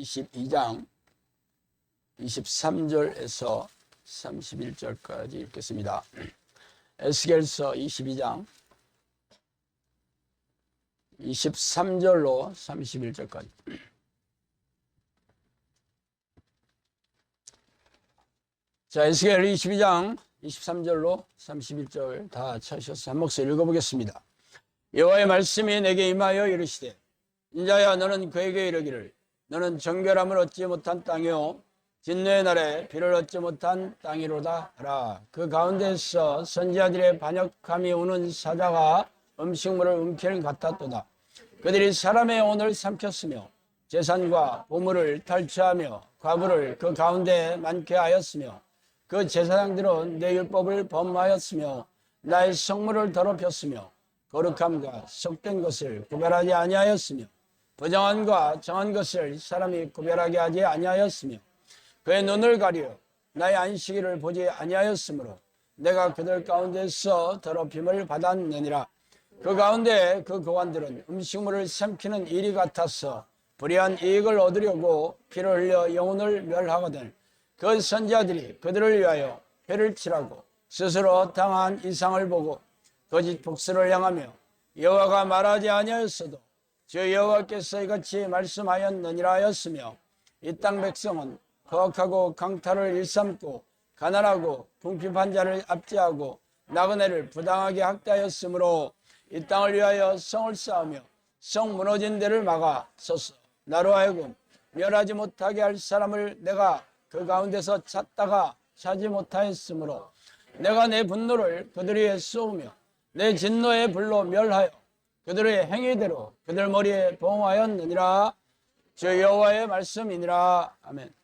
22장 23절에서 31절까지 읽겠습니다. 에스겔서 22장 23절로 31절까지. 자, 에스겔 22장 23절로 31절 다 찾으셔서 한 목소리 읽어보겠습니다. 여호와의 말씀이 내게 임하여 이르시되, 인자야, 너는 그에게 이르기를, 너는 정결함을 얻지 못한 땅이요 진노의 날에 비를 얻지 못한 땅이로다 하라. 그 가운데서 선지자들의 반역함이 우는 사자가 음식물을 움킬 같았도다. 그들이 사람의 영혼을 삼켰으며 재산과 보물을 탈취하며 과부를 그 가운데 많게 하였으며 그 제사장들은 내 율법을 범하였으며 나의 성물을 더럽혔으며 거룩함과 속된 것을 구별하지 아니하였으며 부정한과 정한 것을 사람이 구별하게 하지 아니하였으며 그의 눈을 가려 나의 안식일을 보지 아니하였으므로 내가 그들 가운데서 더럽힘을 받았느니라. 그 가운데 그 고관들은 음식물을 삼키는 일이 같아서 불의한 이익을 얻으려고 피를 흘려 영혼을 멸하거든 그 선지자들이 그들을 위하여 회를 치라고 스스로 당한 이상을 보고 거짓 복수를 향하며 여호와가 말하지 아니하였어도 주 여호와께서 이같이 말씀하였느니라 하였으며 이 땅 백성은 거악하고 강탈을 일삼고 가난하고 궁핍한 자를 압제하고 나그네를 부당하게 학대하였으므로 이 땅을 위하여 성을 쌓으며 성 무너진 데를 막아 서서 나로 하여금 멸하지 못하게 할 사람을 내가 그 가운데서 찾다가 찾지 못하였으므로 내가 내 분노를 그들 위에 쏘으며 내 진노의 불로 멸하여 그들의 행위대로 그들 머리에 보응하였느니라. 주 여호와의 말씀이니라. 아멘.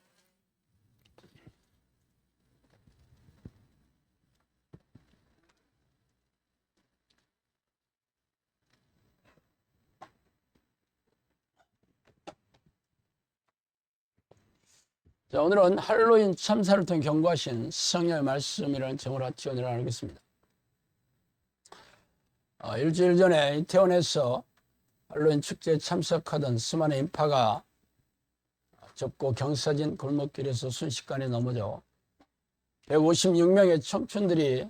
자, 오늘은 할로윈 참사를 통해 경고하신 성령의 말씀이라는 제목으로 같이 은혜를 나누겠습니다. 일주일 전에 이태원에서 할로윈 축제에 참석하던 수많은 인파가 좁고 경사진 골목길에서 순식간에 넘어져 156명의 청춘들이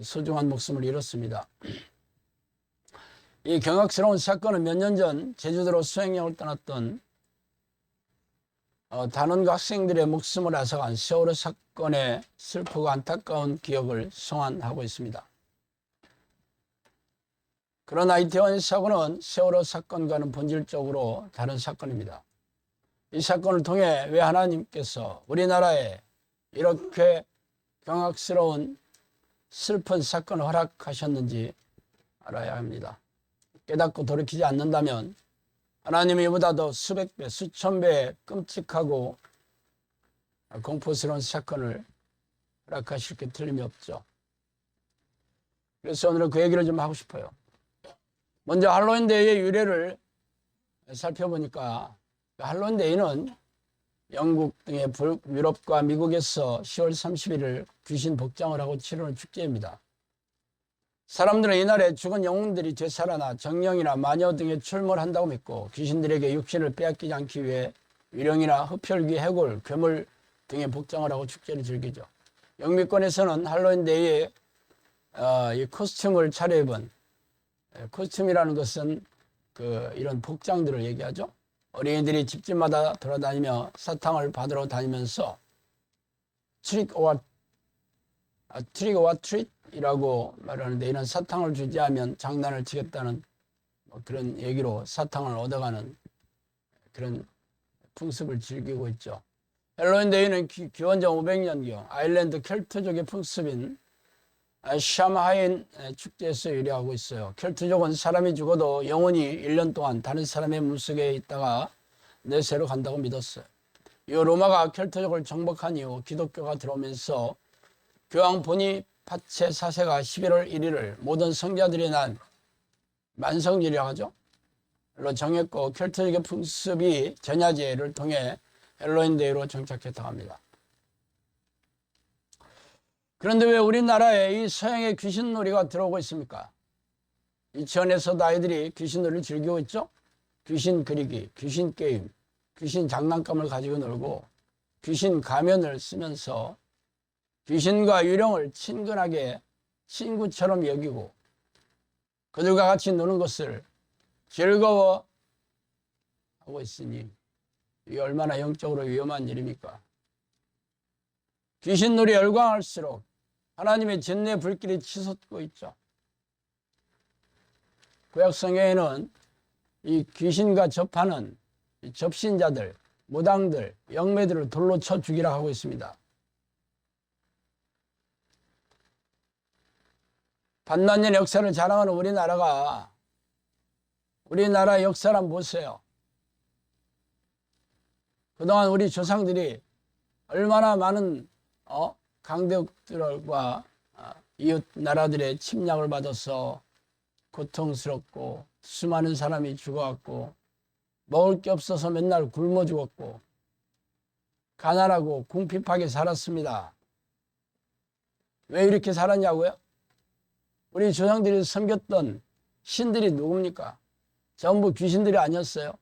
소중한 목숨을 잃었습니다. 이 경악스러운 사건은 몇 년 전 제주도로 수행여행을 떠났던 단원과 학생들의 목숨을 앗아간 세월호 사건의 슬프고 안타까운 기억을 소환하고 있습니다. 그러나 이태원 사고는 세월호 사건과는 본질적으로 다른 사건입니다. 이 사건을 통해 왜 하나님께서 우리나라에 이렇게 경악스러운 슬픈 사건을 허락하셨는지 알아야 합니다. 깨닫고 돌이키지 않는다면 하나님이 이보다 더 수백 배, 수천 배의 끔찍하고 공포스러운 사건을 허락하실 게 틀림이 없죠. 그래서 오늘은 그 얘기를 좀 하고 싶어요. 먼저 할로윈 데이의 유래를 살펴보니까 할로윈 데이는 영국 등의 유럽과 미국에서 10월 31일 귀신 복장을 하고 치르는 축제입니다. 사람들은 이날에 죽은 영웅들이 되살아나 정령이나 마녀 등에 출몰한다고 믿고 귀신들에게 육신을 빼앗기지 않기 위해 유령이나 흡혈귀, 해골, 괴물 등의 복장을 하고 축제를 즐기죠. 영미권에서는 할로윈 데이에 이 코스튬을 차려입은, 코스튬이라는 것은 이런 복장들을 얘기하죠. 어린이들이 집집마다 돌아다니며 사탕을 받으러 다니면서 트릭 오어 트릿이라고 말하는데, 이런 사탕을 주지 않으면 장난을 치겠다는 그런 얘기로 사탕을 얻어가는 그런 풍습을 즐기고 있죠. 할로윈 데이는 기원전 500년경 아일랜드 켈트족의 풍습인 샤마하인 축제에서 유래하고 있어요. 켈트족은 사람이 죽어도 영혼이 1년 동안 다른 사람의 몸속에 있다가 내세로 간다고 믿었어요. 이 로마가 켈트족을 정복한 이후 기독교가 들어오면서 교황 보니파체 4세가 11월 1일을 모든 성자들이 난 만성일이라고 하죠. 로 정했고 켈트족의 풍습이 전야제를 통해 할로윈 데이로 정착했다고 합니다. 그런데 왜 우리나라에 이 서양의 귀신놀이가 들어오고 있습니까? 유치원에서도 아이들이 귀신놀이를 즐기고 있죠? 귀신 그리기, 귀신 게임, 귀신 장난감을 가지고 놀고 귀신 가면을 쓰면서 귀신과 유령을 친근하게 친구처럼 여기고 그들과 같이 노는 것을 즐거워하고 있으니 이게 얼마나 영적으로 위험한 일입니까? 귀신놀이 열광할수록 하나님의 진리의 불길이 치솟고 있죠. 구약 성경에는 이 귀신과 접하는 이 접신자들, 무당들, 영매들을 돌로 쳐 죽이라 하고 있습니다. 반만년 역사를 자랑하는 우리나라 역사를 한번 보세요. 그동안 우리 조상들이 얼마나 많은 강대국들과 이웃 나라들의 침략을 받아서 고통스럽고 수많은 사람이 죽어갔고 먹을 게 없어서 맨날 굶어 죽었고 가난하고 궁핍하게 살았습니다. 왜 이렇게 살았냐고요? 우리 조상들이 섬겼던 신들이 누굽니까? 전부 귀신들이 아니었어요.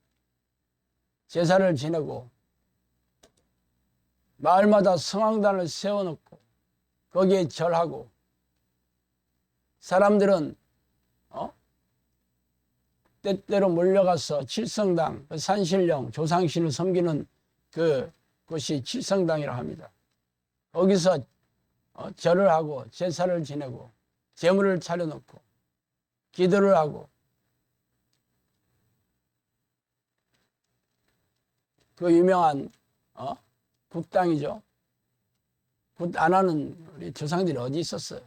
제사를 지내고 마을마다 성황단을 세워놓고 거기에 절하고 사람들은 때때로 몰려가서 칠성당, 산신령, 조상신을 섬기는 그곳이 칠성당이라고 합니다. 거기서 절을 하고 제사를 지내고 제물을 차려놓고 기도를 하고 그 유명한 굿당이죠. 굿 안 하는 우리 조상들이 어디 있었어요?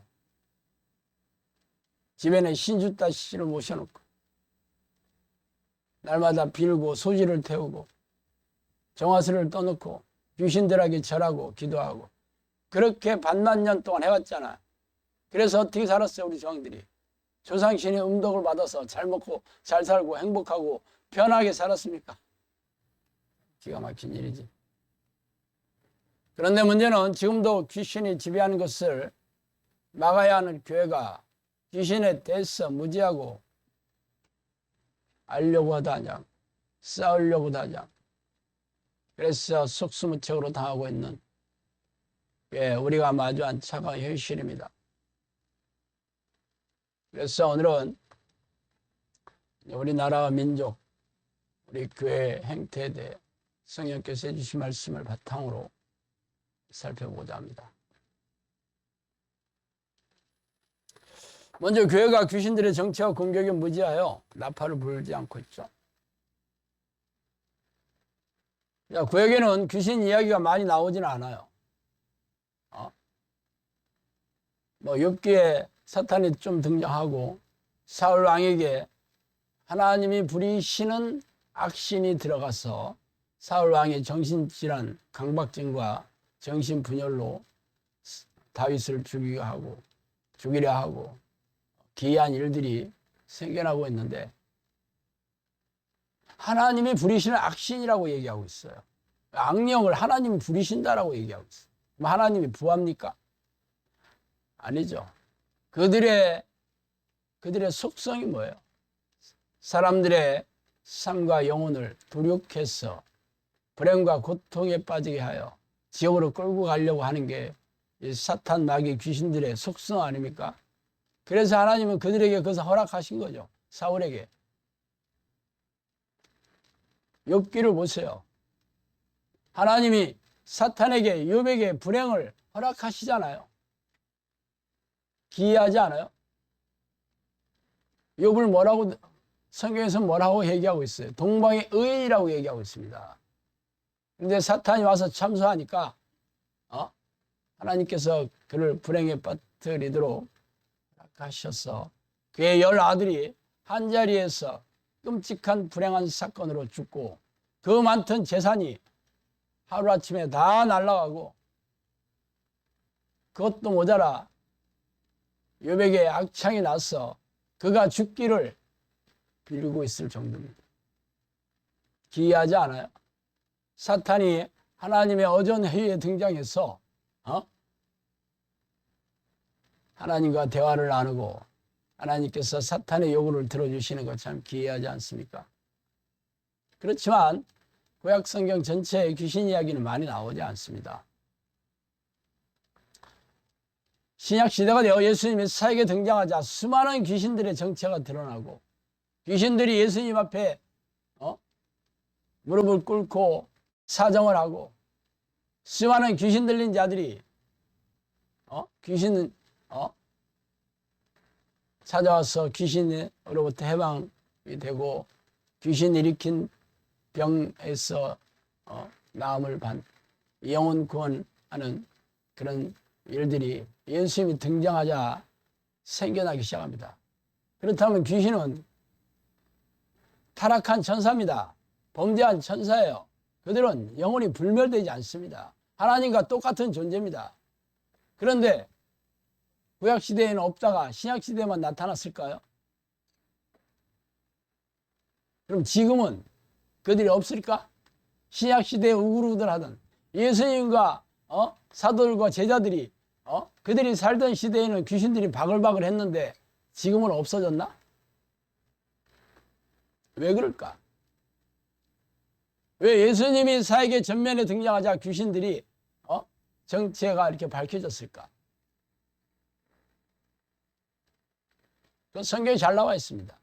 집에는 신주따 씨를 모셔놓고 날마다 빌고 소지를 태우고 정화수를 떠놓고 귀신들에게 절하고 기도하고 그렇게 반만 년 동안 해왔잖아. 그래서 어떻게 살았어요? 우리 조상들이 조상신의 음덕을 받아서 잘 먹고 잘 살고 행복하고 편하게 살았습니까? 기가 막힌 일이지. 그런데 문제는 지금도 귀신이 지배하는 것을 막아야 하는 교회가 귀신에 대해서 무지하고 알려고 하다 하냐, 싸우려고 하냐, 그래서 속수무책으로 당하고 있는 우리가 마주한 차가운 현실입니다. 그래서 오늘은 우리나라와 민족, 우리 교회 행태에 대해 성령께서 해주신 말씀을 바탕으로 살펴보고자 합니다. 먼저 교회가 귀신들의 정치와 공격에 무지하여 나팔을 불지 않고 있죠. 구약에는 귀신 이야기가 많이 나오지는 않아요. 욥기에 사탄이 좀 등장하고 사울 왕에게 하나님이 부리시는 악신이 들어가서 사울 왕의 정신질환, 강박증과 정신분열로 다윗을 죽이려 하고 기이한 일들이 생겨나고 있는데 하나님이 부리시는 악신이라고 얘기하고 있어요. 악령을 하나님이 부리신다라고 얘기하고 있어요. 그럼 하나님이 부합니까? 아니죠. 그들의 속성이 뭐예요? 사람들의 삶과 영혼을 도륙해서 불행과 고통에 빠지게 하여 지옥으로 끌고 가려고 하는 게 사탄 마귀 귀신들의 속성 아닙니까? 그래서 하나님은 그들에게 그것을 허락하신 거죠. 사울에게. 욥기를 보세요. 하나님이 사탄에게 욥에게 불행을 허락하시잖아요. 기이하지 않아요? 욥을 뭐라고 성경에서 뭐라고 얘기하고 있어요? 동방의 의인이라고 얘기하고 있습니다. 그런데 사탄이 와서 참소하니까 하나님께서 그를 불행에 빠뜨리도록 하셔서 그의 10아들이 한자리에서 끔찍한 불행한 사건으로 죽고 그 많던 재산이 하루아침에 다 날아가고 그것도 모자라 욥에게 악창이 나서 그가 죽기를 빌고 있을 정도입니다. 기이하지 않아요? 사탄이 하나님의 어전회의에 등장해서 하나님과 대화를 나누고 하나님께서 사탄의 요구를 들어주시는 것 참 기이하지 않습니까? 그렇지만 구약 성경 전체에 귀신 이야기는 많이 나오지 않습니다. 신약 시대가 되어 예수님이 사역에 등장하자 수많은 귀신들의 정체가 드러나고 귀신들이 예수님 앞에 무릎을 꿇고 사정을 하고 수많은 귀신 들린 자들이 귀신 찾아와서 귀신으로부터 해방이 되고 귀신 일으킨 병에서 나음을 받 영혼 구원하는 그런 일들이 예수님이 등장하자 생겨나기 시작합니다. 그렇다면 귀신은 타락한 천사입니다. 범죄한 천사예요. 그들은 영원히 불멸되지 않습니다. 하나님과 똑같은 존재입니다. 그런데 구약시대에는 없다가 신약시대에만 나타났을까요? 그럼 지금은 그들이 없을까? 신약시대에 우글우글하던 예수님과 사도들과 제자들이 그들이 살던 시대에는 귀신들이 바글바글 했는데 지금은 없어졌나? 왜 그럴까? 왜 예수님이 사역의 전면에 등장하자 귀신들이 정체가 이렇게 밝혀졌을까? 그 성경에 잘 나와 있습니다.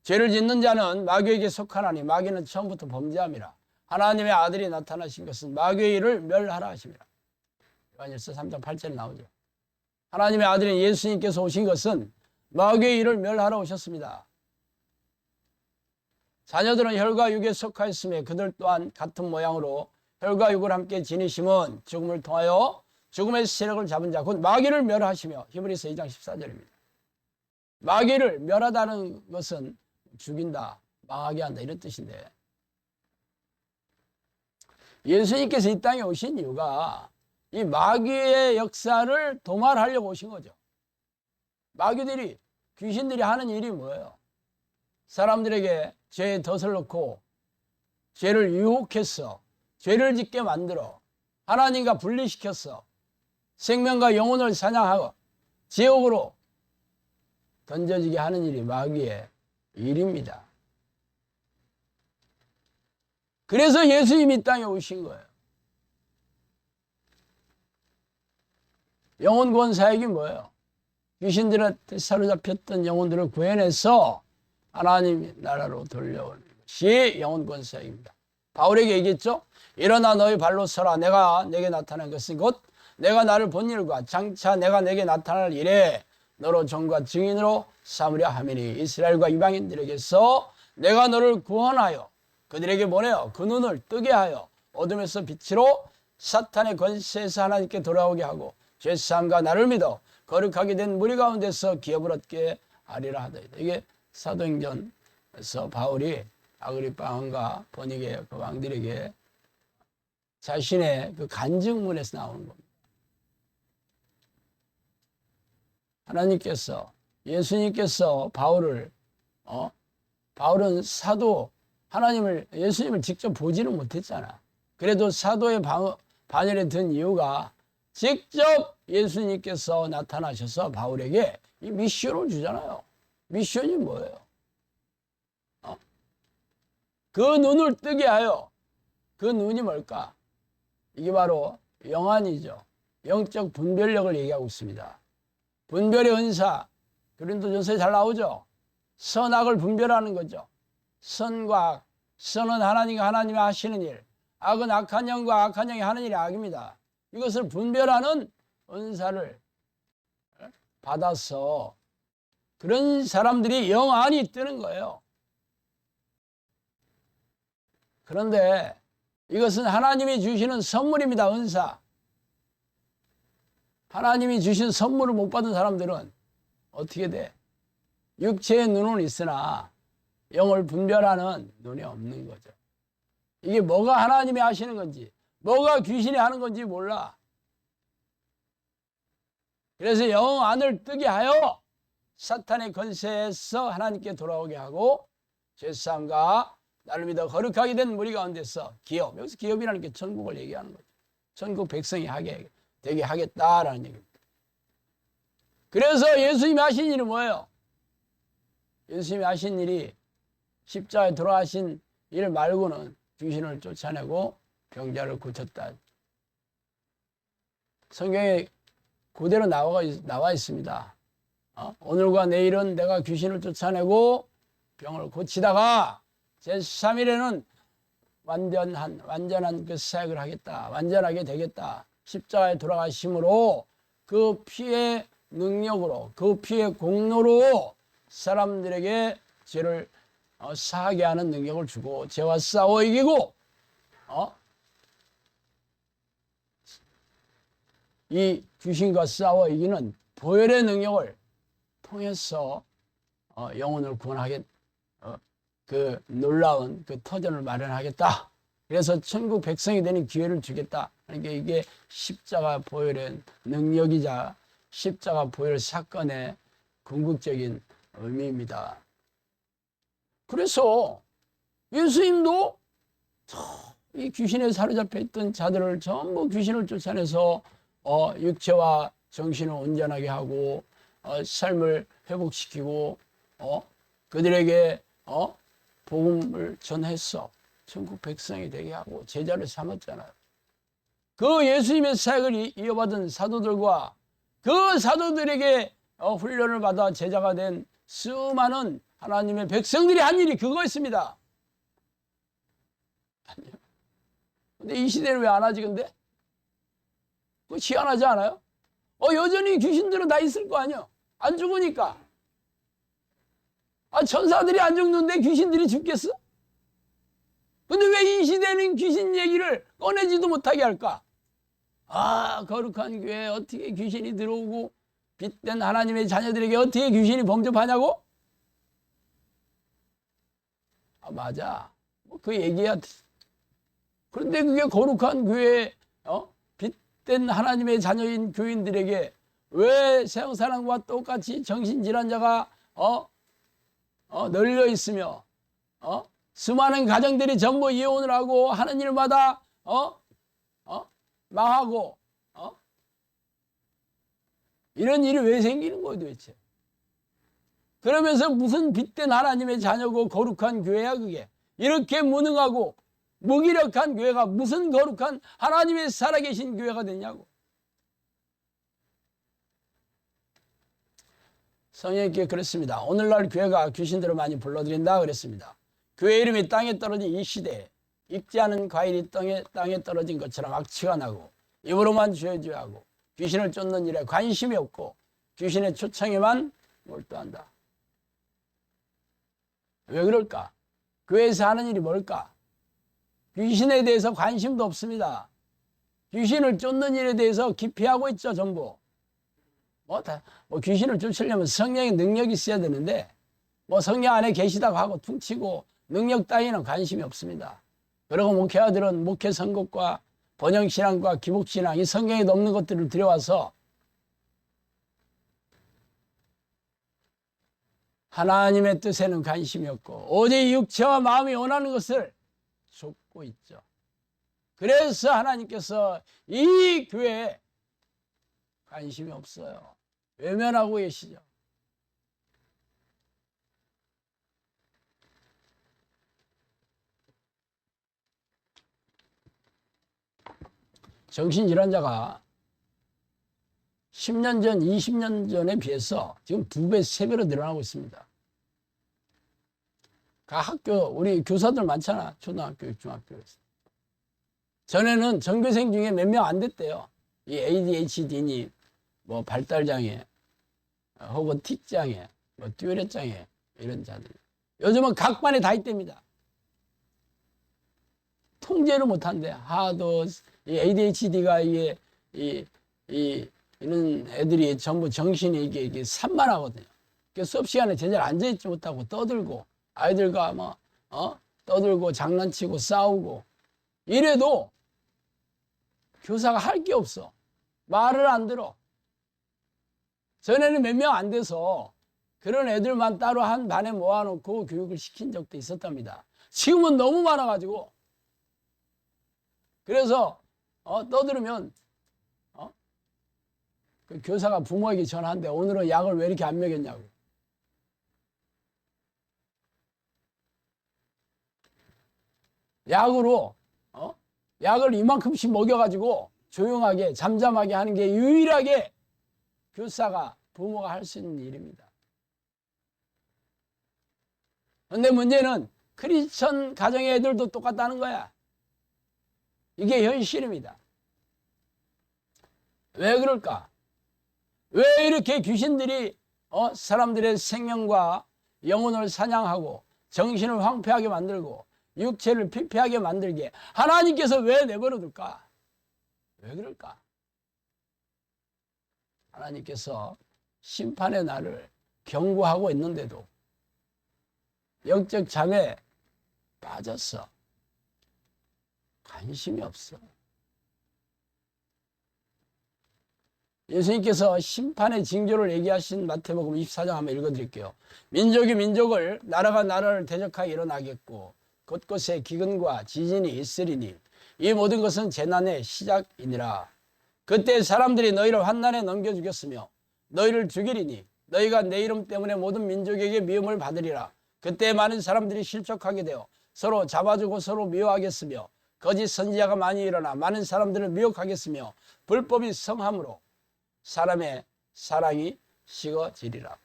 죄를 짓는 자는 마귀에게 속하나니 마귀는 처음부터 범죄함이라. 하나님의 아들이 나타나신 것은 마귀의 일을 멸하라 하심이라. 요한일서 3장 8절에 나오죠. 하나님의 아들인 예수님께서 오신 것은 마귀의 일을 멸하러 오셨습니다. 자녀들은 혈과 육에 속하였으며 그들 또한 같은 모양으로 혈과 육을 함께 지니심은 죽음을 통하여 죽음의 세력을 잡은 자 곧 마귀를 멸하시며 히브리서 2장 14절입니다. 마귀를 멸하다는 것은 죽인다, 망하게 한다 이런 뜻인데 예수님께서 이 땅에 오신 이유가 이 마귀의 역사를 도말하려고 오신 거죠. 마귀들이 귀신들이 하는 일이 뭐예요? 사람들에게 죄에 덫을 넣고 죄를 유혹해서 죄를 짓게 만들어 하나님과 분리시켜서 생명과 영혼을 사냥하고 지옥으로 던져지게 하는 일이 마귀의 일입니다. 그래서 예수님이 이 땅에 오신 거예요. 영혼 구원 사역이 뭐예요? 귀신들한테 사로잡혔던 영혼들을 구해내서 하나님 나라로 돌려오는 것이 영혼 구원 사역입니다. 바울에게 얘기했죠. 일어나 너희 발로 서라. 내가 내게 나타난 것은 곧 내가 나를 본 일과 장차 내가 내게 나타날 일에 너로 종과 증인으로 삼으려 함이니 이스라엘과 이방인들에게서 내가 너를 구원하여 그들에게 보내어 그 눈을 뜨게 하여 어둠에서 빛으로 사탄의 권세에서 하나님께 돌아오게 하고 죄사함과 나를 믿어 거룩하게 된 무리 가운데서 기업을 얻게 하리라 하더이다. 이게 사도행전에서 바울이 아그리파 왕과 버니게 그 왕들에게 자신의 그 간증문에서 나오는 겁니다. 하나님께서 예수님께서 바울은 사도 예수님을 직접 보지는 못했잖아. 그래도 사도의 반열에 든 이유가 직접 예수님께서 나타나셔서 바울에게 이 미션을 주잖아요. 미션이 뭐예요? 그 눈을 뜨게 하여 그 눈이 뭘까? 이게 바로 영안이죠. 영적 분별력을 얘기하고 있습니다. 분별의 은사, 고린도전서에 잘 나오죠. 선악을 분별하는 거죠. 선과 악, 선은 하나님과 하나님이 하시는 일, 악은 악한 영과 악한 영이 하는 일이 악입니다. 이것을 분별하는 은사를 받아서 그런 사람들이 영안이 뜨는 거예요. 그런데 이것은 하나님이 주시는 선물입니다. 은사. 하나님이 주신 선물을 못 받은 사람들은 어떻게 돼? 육체의 눈은 있으나 영을 분별하는 눈이 없는 거죠. 이게 뭐가 하나님이 하시는 건지 뭐가 귀신이 하는 건지 몰라. 그래서 영 안을 뜨게 하여 사탄의 권세에서 하나님께 돌아오게 하고 죄사함과 나를 믿어 거룩하게 된 무리 가운데서 기업, 여기서 기업이라는 게 천국을 얘기하는 거죠. 천국 백성이 되게 하겠다라는 얘기입니다. 그래서 예수님이 하신 일이 뭐예요? 예수님이 하신 일이 십자가에 돌아가신 일 말고는 귀신을 쫓아내고 병자를 고쳤다. 성경에 그대로 나와 있습니다. 오늘과 내일은 내가 귀신을 쫓아내고 병을 고치다가 제13일에는 완전한 그 사역을 하겠다. 완전하게 되겠다. 십자가에 돌아가심으로 그 피의 능력으로, 그 피의 공로로 사람들에게 죄를 사하게 하는 능력을 주고 죄와 싸워 이기고 이 귀신과 싸워 이기는 보혈의 능력을 통해서 영혼을 구원하게 그 놀라운 그 터전을 마련하겠다. 그래서 천국 백성이 되는 기회를 주겠다. 그러니까 이게 십자가 보혈의 능력이자 십자가 보혈 사건의 궁극적인 의미입니다. 그래서 예수님도 이 귀신에 사로잡혀 있던 자들을 전부 귀신을 쫓아내서 육체와 정신을 온전하게 하고 삶을 회복시키고 그들에게 복음을 전해서 천국 백성이 되게 하고 제자를 삼았잖아요. 그 예수님의 사역을 이어받은 사도들과 그 사도들에게 훈련을 받아 제자가 된 수많은 하나님의 백성들이 한 일이 그거였습니다. 아니요. 근데 이 시대는 왜 안 하지 근데? 그거 희한하지 않아요? 여전히 귀신들은 다 있을 거 아니야. 안 죽으니까. 천사들이 안 죽는데 귀신들이 죽겠어? 근데 왜 이 시대는 귀신 얘기를 꺼내지도 못하게 할까? 거룩한 교회에 어떻게 귀신이 들어오고 빛된 하나님의 자녀들에게 어떻게 귀신이 범접하냐고? 맞아. 그 얘기야. 그런데 그게 거룩한 교회에 빛된 하나님의 자녀인 교인들에게 왜 세상 사람과 똑같이 정신질환자가 널려 있으며 수많은 가정들이 전부 이혼을 하고 하는 일마다 망하고 이런 일이 왜 생기는 거예요 도대체? 그러면서 무슨 빛된 하나님의 자녀고 거룩한 교회야 그게? 이렇게 무능하고 무기력한 교회가 무슨 거룩한 하나님의 살아계신 교회가 되냐고. 성령님께 그랬습니다. 오늘날 교회가 귀신들을 많이 불러들인다 그랬습니다. 교회 이름이 땅에 떨어진 이 시대에 익지 않은 과일이 땅에 떨어진 것처럼 악취가 나고 입으로만 죄죄하고 귀신을 쫓는 일에 관심이 없고 귀신의 초청에만 몰두한다. 왜 그럴까? 교회에서 하는 일이 뭘까? 귀신에 대해서 관심도 없습니다. 귀신을 쫓는 일에 대해서 기피하고 있죠 전부. 귀신을 쫓으려면 성령의 능력이 있어야 되는데 성령 안에 계시다고 하고 퉁치고 능력 따위는 관심이 없습니다. 그리고 목회자들은 목회 선곡과 번영신앙과 기복신앙 이 성경에 없는 것들을 들여와서 하나님의 뜻에는 관심이 없고 오직 육체와 마음이 원하는 것을 쫓고 있죠. 그래서 하나님께서 이 교회에 관심이 없어요. 외면하고 계시죠. 정신질환자가 10년 전, 20년 전에 비해서 지금 2배, 3배로 늘어나고 있습니다. 각 학교, 우리 교사들 많잖아. 초등학교, 중학교에서. 전에는 전교생 중에 몇 명 안 됐대요. 이 ADHD니, 발달장애, 혹은 틱장애, 듀얼렛장애, 이런 자들. 요즘은 각 반에 다 있답니다. 통제를 못한대. 하도, 이 ADHD가 이런 애들이 전부 정신이 이게 산만하거든요. 수업 시간에 제대로 앉아있지 못하고 떠들고, 아이들과 떠들고 장난치고 싸우고, 이래도 교사가 할 게 없어. 말을 안 들어. 전에는 몇 명 안 돼서 그런 애들만 따로 한 반에 모아놓고 교육을 시킨 적도 있었답니다. 지금은 너무 많아가지고. 그래서 떠들으면 그 교사가 부모에게 전화한대. 오늘은 약을 왜 이렇게 안 먹였냐고. 약으로 약을 이만큼씩 먹여가지고 조용하게 잠잠하게 하는 게 유일하게 교사가 부모가 할 수 있는 일입니다. 그런데 문제는 크리스천 가정의 애들도 똑같다는 거야. 이게 현실입니다. 왜 그럴까? 왜 이렇게 귀신들이 사람들의 생명과 영혼을 사냥하고 정신을 황폐하게 만들고 육체를 피폐하게 만들게 하나님께서 왜 내버려 둘까? 왜 그럴까? 하나님께서 심판의 날을 경고하고 있는데도 영적 잠에 빠졌어. 관심이 없어. 예수님께서 심판의 징조를 얘기하신 마태복음 24장 한번 읽어드릴게요. 민족이 민족을 나라가 나라를 대적하여 일어나겠고 곳곳에 기근과 지진이 있으리니 이 모든 것은 재난의 시작이니라. 그때 사람들이 너희를 환난에 넘겨주겠으며 너희를 죽이리니 너희가 내 이름 때문에 모든 민족에게 미움을 받으리라. 그때 많은 사람들이 실족하게 되어 서로 잡아주고 서로 미워하겠으며 거짓 선지자가 많이 일어나 많은 사람들을 미혹하겠으며 불법이 성함으로 사람의 사랑이 식어지리라.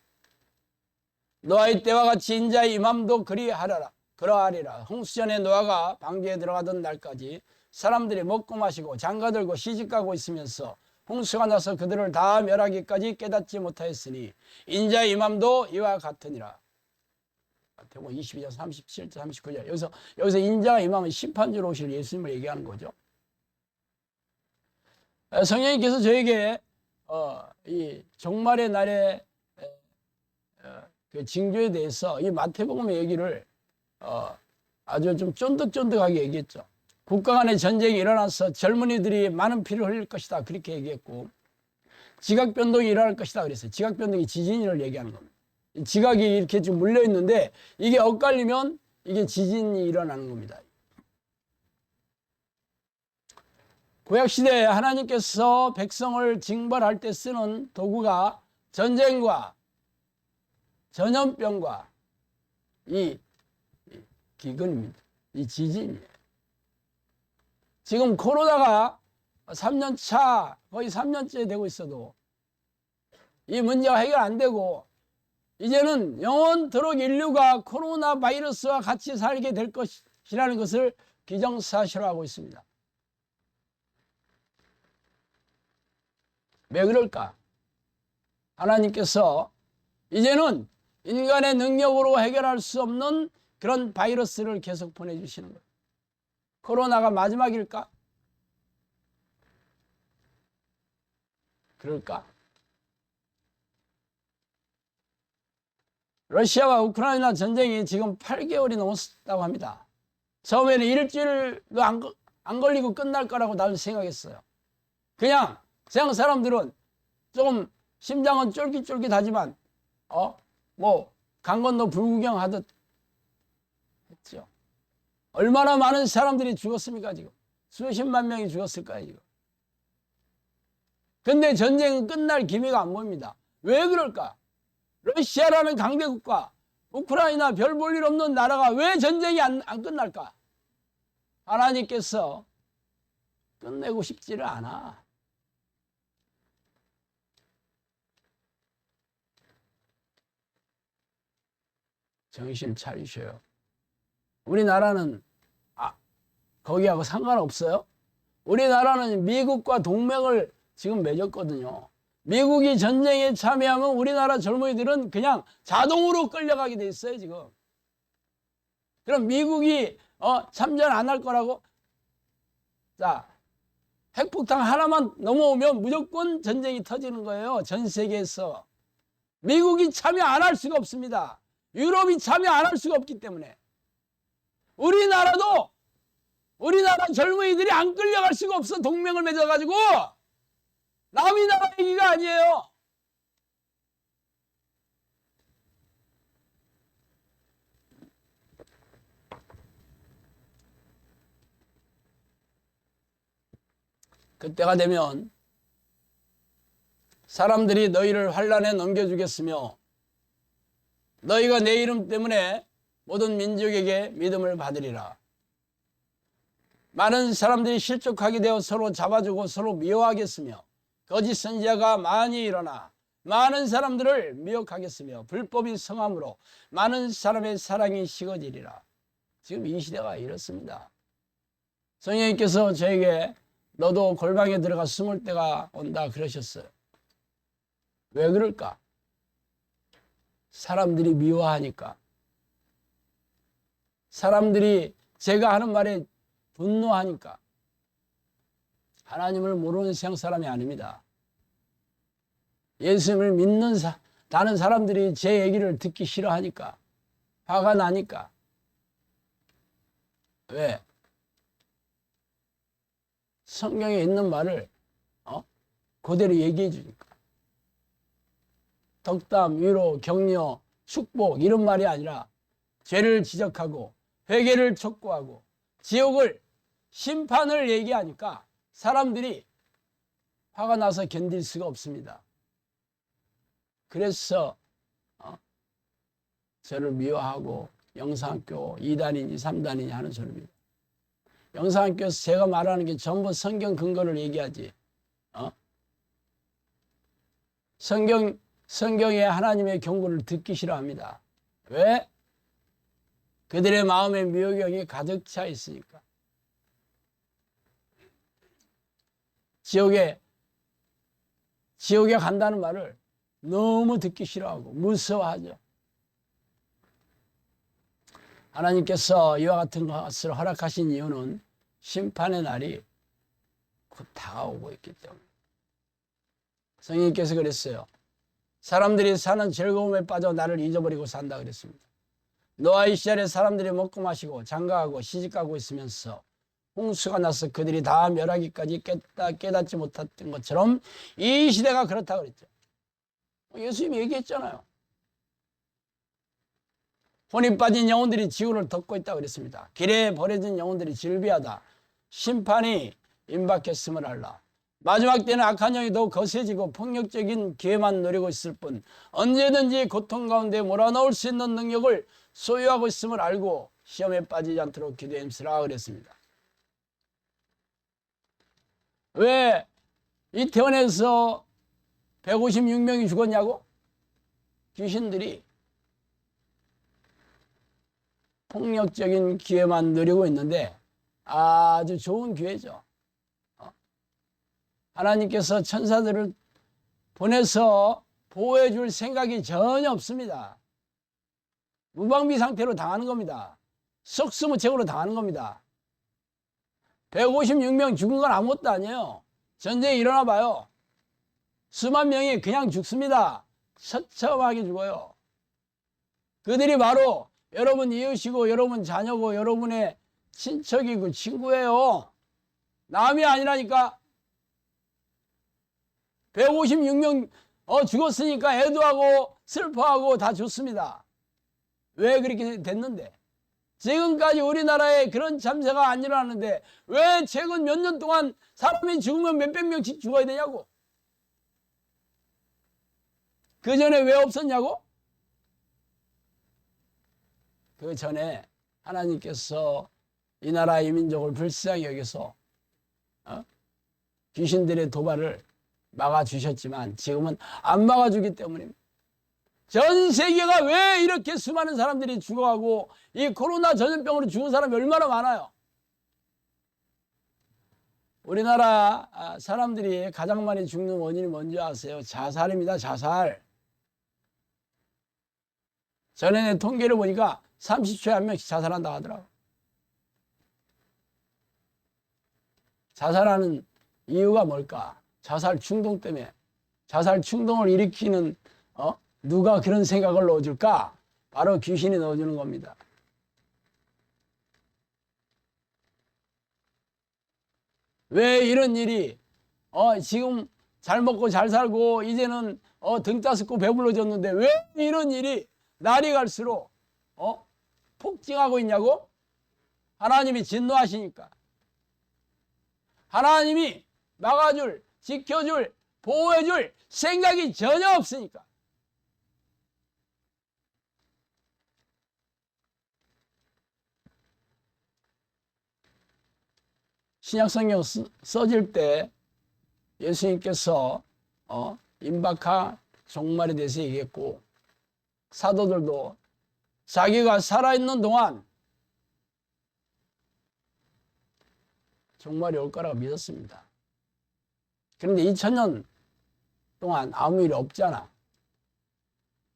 노아의 때와 같이 인자의 임함도 그러하리라. 홍수전에 노아가 방주에 들어가던 날까지 사람들이 먹고 마시고 장가들고 시집가고 있으면서 홍수가 나서 그들을 다 멸하기까지 깨닫지 못하였으니 인자의 임함도 이와 같으니라. 마태복음 22장 37절 39절. 여기서 인자가 임하면 심판주로 오실 예수님을 얘기하는 거죠. 성령님께서 저에게 이 종말의 날의 그 징조에 대해서 이 마태복음의 얘기를 아주 좀 쫀득쫀득하게 얘기했죠. 국가 간의 전쟁이 일어나서 젊은이들이 많은 피를 흘릴 것이다 그렇게 얘기했고, 지각 변동이 일어날 것이다 그랬어요. 지각 변동이 지진을 얘기하는 겁니다. 지각이 이렇게 좀 물려 있는데 이게 엇갈리면 이게 지진이 일어나는 겁니다. 구약시대에 하나님께서 백성을 징벌할 때 쓰는 도구가 전쟁과 전염병과 이 기근입니다. 이 지진이에요. 지금 코로나가 3년차, 거의 3년째 되고 있어도 이 문제가 해결 안 되고 이제는 영원토록 인류가 코로나 바이러스와 같이 살게 될 것이라는 것을 기정사실화하고 있습니다. 왜 그럴까? 하나님께서 이제는 인간의 능력으로 해결할 수 없는 그런 바이러스를 계속 보내주시는 거예요. 코로나가 마지막일까? 그럴까? 러시아와 우크라이나 전쟁이 지금 8개월이 넘었다고 합니다. 처음에는 일주일도 안 걸리고 끝날 거라고 나는 생각했어요. 그냥 사람들은 조금 심장은 쫄깃쫄깃하지만 강 건너 불구경하듯 했죠. 얼마나 많은 사람들이 죽었습니까 지금? 수십만 명이 죽었을까요 지금? 근데 전쟁은 끝날 기미가 안 보입니다. 왜 그럴까? 러시아라는 강대국과 우크라이나 별 볼 일 없는 나라가 왜 전쟁이 안 끝날까? 하나님께서 끝내고 싶지를 않아. 정신 차리셔요. 우리나라는 거기하고 상관없어요. 우리나라는 미국과 동맹을 지금 맺었거든요. 미국이 전쟁에 참여하면 우리나라 젊은이들은 그냥 자동으로 끌려가게 돼 있어요 지금. 그럼 미국이 참전 안 할 거라고? 자, 핵폭탄 하나만 넘어오면 무조건 전쟁이 터지는 거예요. 전 세계에서. 미국이 참여 안 할 수가 없습니다. 유럽이 참여 안 할 수가 없기 때문에. 우리나라 젊은이들이 안 끌려갈 수가 없어. 동맹을 맺어가지고. 남이 나라 얘기가 아니에요. 그때가 되면 사람들이 너희를 환난에 넘겨주겠으며 너희가 내 이름 때문에 모든 민족에게 믿음을 받으리라. 많은 사람들이 실족하게 되어 서로 잡아주고 서로 미워하겠으며 거짓 선지자가 많이 일어나 많은 사람들을 미혹하겠으며 불법이 성함으로 많은 사람의 사랑이 식어지리라. 지금 이 시대가 이렇습니다. 성령님께서 저에게 너도 골방에 들어가 숨을 때가 온다 그러셨어요. 왜 그럴까? 사람들이 미워하니까. 사람들이 제가 하는 말에 분노하니까. 하나님을 모르는 세상 사람이 아닙니다. 예수님을 믿는 다른 사람들이 제 얘기를 듣기 싫어하니까. 화가 나니까. 왜? 성경에 있는 말을 그대로 얘기해 주니까. 덕담, 위로, 격려, 축복 이런 말이 아니라 죄를 지적하고 회개를 촉구하고 지옥을 심판을 얘기하니까 사람들이 화가 나서 견딜 수가 없습니다. 그래서 저를 미워하고 영상학교 2단이니 3단이니 하는 소리입니다. 영상학교에서 제가 말하는 게 전부 성경 근거를 얘기하지. 성경에 하나님의 경고를 듣기 싫어합니다. 왜? 그들의 마음에 미혹이 가득 차 있으니까. 지옥에 간다는 말을 너무 듣기 싫어하고 무서워하죠. 하나님께서 이와 같은 것을 허락하신 이유는 심판의 날이 곧 다가오고 있기 때문에. 성령님께서 그랬어요. 사람들이 사는 즐거움에 빠져 나를 잊어버리고 산다 그랬습니다. 노아의 시절에 사람들이 먹고 마시고 장가가고 시집가고 있으면서 홍수가 나서 그들이 다 멸하기까지 깨닫지 못했던 것처럼 이 시대가 그렇다 그랬죠. 예수님이 얘기했잖아요. 혼이 빠진 영혼들이 지구를 덮고 있다고 그랬습니다. 길에 버려진 영혼들이 질비하다. 심판이 임박했음을 알라. 마지막 때는 악한 영이 더욱 거세지고 폭력적인 기회만 노리고 있을 뿐 언제든지 고통 가운데 몰아넣을 수 있는 능력을 소유하고 있음을 알고 시험에 빠지지 않도록 기도에 힘쓰라 그랬습니다. 왜 이태원에서 156명이 죽었냐고? 귀신들이 폭력적인 기회만 누리고 있는데 아주 좋은 기회죠. 하나님께서 천사들을 보내서 보호해 줄 생각이 전혀 없습니다. 무방비 상태로 당하는 겁니다. 속수무책으로 당하는 겁니다. 156명 죽은 건 아무것도 아니에요. 전쟁이 일어나 봐요. 수만 명이 그냥 죽습니다. 처참하게 죽어요. 그들이 바로 여러분 이웃이고 여러분 자녀고 여러분의 친척이고 친구예요. 남이 아니라니까. 156명 죽었으니까 애도하고 슬퍼하고 다 좋습니다. 왜 그렇게 됐는데? 지금까지 우리나라에 그런 참사가 안 일어나는데 왜 최근 몇 년 동안 사람이 죽으면 몇백 명씩 죽어야 되냐고? 그 전에 왜 없었냐고? 그 전에 하나님께서 이 나라 이 민족을 불쌍히 여겨서 귀신들의 도발을 막아주셨지만 지금은 안 막아주기 때문입니다. 전 세계가 왜 이렇게 수많은 사람들이 죽어가고 이 코로나 전염병으로 죽은 사람이 얼마나 많아요. 우리나라 사람들이 가장 많이 죽는 원인이 뭔지 아세요? 자살입니다. 자살. 전에 통계를 보니까 30초에 한 명씩 자살한다고 하더라고요. 자살하는 이유가 뭘까? 자살 충동 때문에. 자살 충동을 일으키는 누가 그런 생각을 넣어줄까? 바로 귀신이 넣어주는 겁니다. 왜 이런 일이 지금 잘 먹고 잘 살고 이제는 등 따숩고 배불러졌는데 왜 이런 일이 날이 갈수록 폭증하고 있냐고? 하나님이 진노하시니까. 하나님이 막아줄, 지켜줄, 보호해줄 생각이 전혀 없으니까. 신약성경 써질 때 예수님께서 임박한 종말에 대해서 얘기했고, 사도들도 자기가 살아있는 동안 종말이 올 거라고 믿었습니다. 그런데 2000년 동안 아무 일이 없잖아.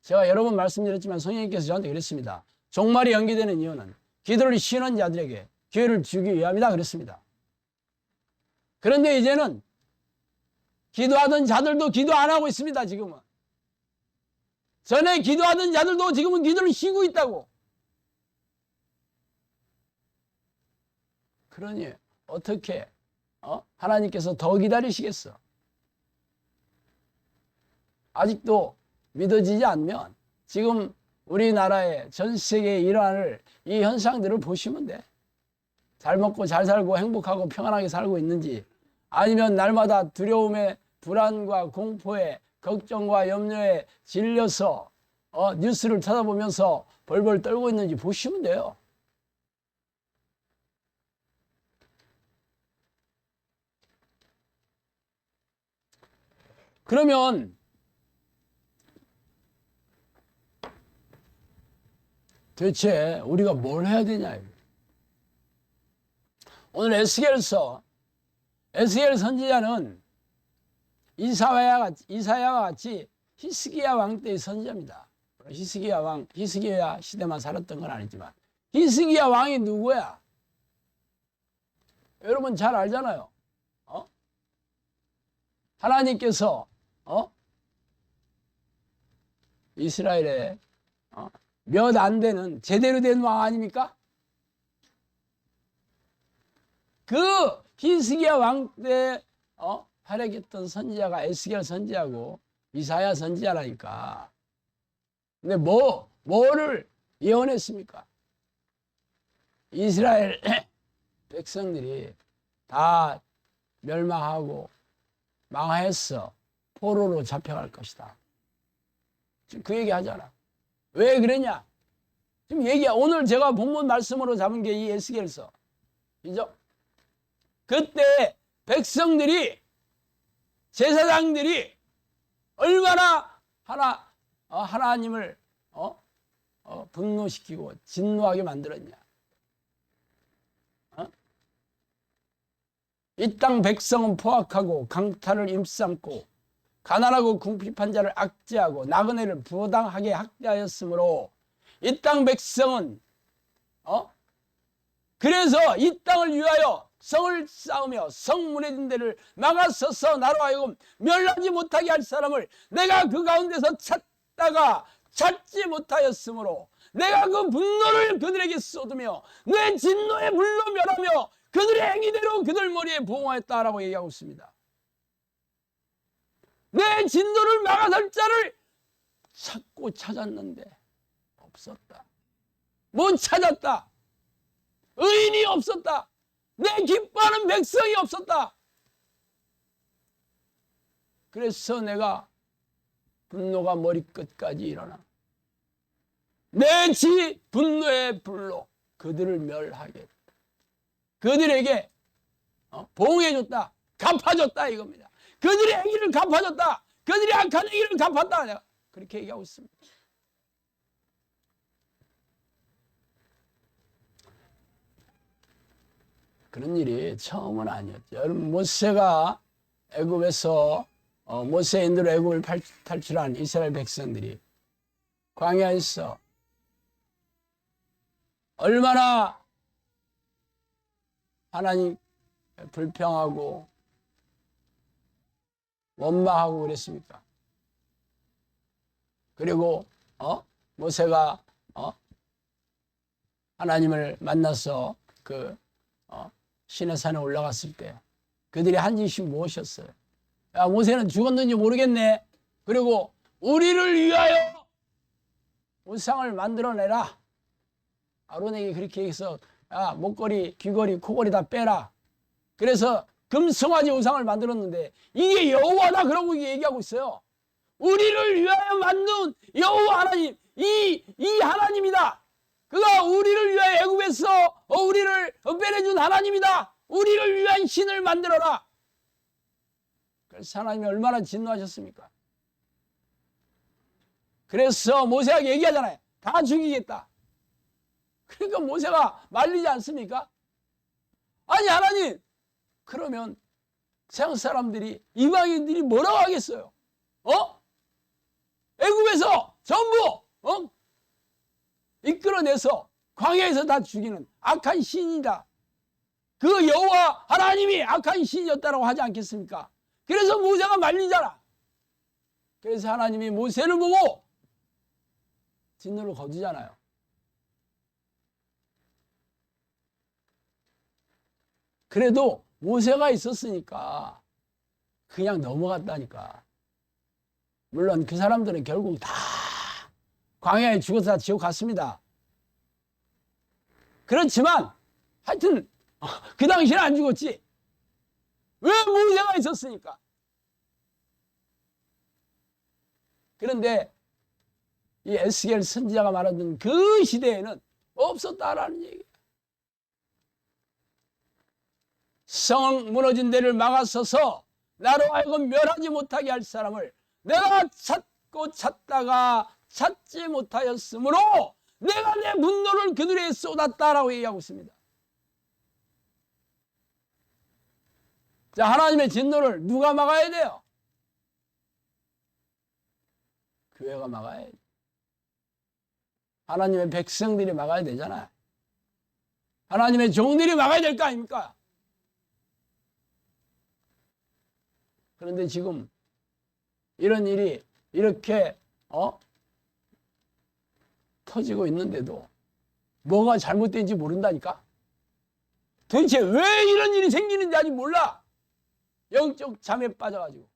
제가 여러 번 말씀드렸지만 성령님께서 저한테 그랬습니다. 종말이 연기되는 이유는 기도를 쉬는 자들에게 기회를 주기 위함이다 그랬습니다. 그런데 이제는 기도하던 자들도 기도 안 하고 있습니다. 지금은. 전에 기도하던 자들도 지금은 기도를 쉬고 있다고. 그러니 어떻게 하나님께서 더 기다리시겠어? 아직도 믿어지지 않으면 지금 우리나라의 전 세계에 일어날 이 현상들을 보시면 돼. 잘 먹고 잘 살고 행복하고 평안하게 살고 있는지, 아니면 날마다 두려움에 불안과 공포에 걱정과 염려에 질려서 뉴스를 찾아보면서 벌벌 떨고 있는지 보시면 돼요. 그러면 대체 우리가 뭘 해야 되냐. 오늘 에스겔서, 에스겔 선지자는 이사야와 같이 히스기야 왕 때의 선지자입니다. 히스기야 시대만 살았던 건 아니지만, 히스기야 왕이 누구야? 여러분 잘 알잖아요. 하나님께서 이스라엘에 몇 안 되는 제대로 된 왕 아닙니까? 그 히스기야 왕 때 활약했던 선지자가 에스겔 선지자고 이사야 선지자라니까. 근데 뭐를 예언했습니까? 이스라엘 백성들이 다 멸망하고 망하였어. 포로로 잡혀갈 것이다. 지금 그 얘기 하잖아. 왜 그러냐? 지금 오늘 제가 본문 말씀으로 잡은 게 이 에스겔서. 그죠? 그때 백성들이, 제사장들이 얼마나 하나님을 분노시키고 진노하게 만들었냐. 이 땅 백성은 포악하고 강탈을 임삼고 가난하고 궁핍한 자를 압제하고 나그네를 부당하게 학대하였으므로 이 땅 백성은 그래서 이 땅을 위하여 성을 쌓으며 성문의 데를 막아서서 나로 하여금 멸하지 못하게 할 사람을 내가 그 가운데서 찾다가 찾지 못하였으므로 내가 그 분노를 그들에게 쏟으며 내 진노의 불로 멸하며 그들의 행위대로 그들 머리에 보응하였다라고 얘기하고 있습니다. 내 진노를 막아설 자를 찾고 찾았는데 없었다. 못 찾았다. 의인이 없었다. 내 기뻐하는 백성이 없었다. 그래서 내가 분노가 머리끝까지 일어나 내 분노의 불로 그들을 멸하겠다. 그들에게 보응해줬다. 갚아줬다 이겁니다. 그들의 행위를 갚아줬다. 그들의 악한 행위를 갚았다. 내가 그렇게 얘기하고 있습니다. 그런 일이 처음은 아니었죠. 여러분, 모세가 애굽에서 모세의 인도로 애굽을 탈출한 이스라엘 백성들이 광야에서 얼마나 하나님 불평하고 원망하고 그랬습니까? 그리고 모세가 하나님을 만나서 그 시내 산에 올라갔을 때 그들이 한 짓이 무엇이었어요? 야, 모세는 죽었는지 모르겠네. 그리고 우리를 위하여 우상을 만들어내라. 아론에게 그렇게 해서 야, 목걸이, 귀걸이, 코걸이 다 빼라. 그래서 금송아지 우상을 만들었는데 이게 여호와다 그러고 얘기하고 있어요. 우리를 위하여 만든 여호와 하나님, 이 하나님이다. 그가 우리를 위하여 애굽에서 우리를 빼내준 하나님이다. 우리를 위한 신을 만들어라. 그래서 하나님이 얼마나 진노하셨습니까? 그래서 모세에게 얘기하잖아요. 다 죽이겠다. 그러니까 모세가 말리지 않습니까? 아니 하나님, 그러면 세상 사람들이, 이방인들이 뭐라고 하겠어요? 애굽에서 전부 이끌어내서 광야에서 다 죽이는 악한 신이다. 그 여호와 하나님이 악한 신이었다라고 하지 않겠습니까? 그래서 모세가 말리잖아. 그래서 하나님이 모세를 보고 진노를 거두잖아요. 그래도 모세가 있었으니까 그냥 넘어갔다니까. 물론 그 사람들은 결국 다 광야에 죽어서 다 지옥 갔습니다. 그렇지만 하여튼 그 당시에는 안 죽었지. 왜? 모세가 있었으니까. 그런데 이 에스겔 선지자가 말하던 그 시대에는 없었다라는 얘기예요. 성 무너진 데를 막아서서 나로 하여금 멸하지 못하게 할 사람을 내가 찾고 찾다가 찾지 못하였으므로 내가 내 분노를 그들에게 쏟았다라고 얘기하고 있습니다. 자, 하나님의 진노를 누가 막아야 돼요? 교회가 막아야 돼. 하나님의 백성들이 막아야 되잖아요. 하나님의 종들이 막아야 될 거 아닙니까? 그런데 지금 이런 일이 이렇게 터지고 있는데도 뭐가 잘못된지 모른다니까? 도대체 왜 이런 일이 생기는지 아직 몰라. 영적 잠에 빠져가지고.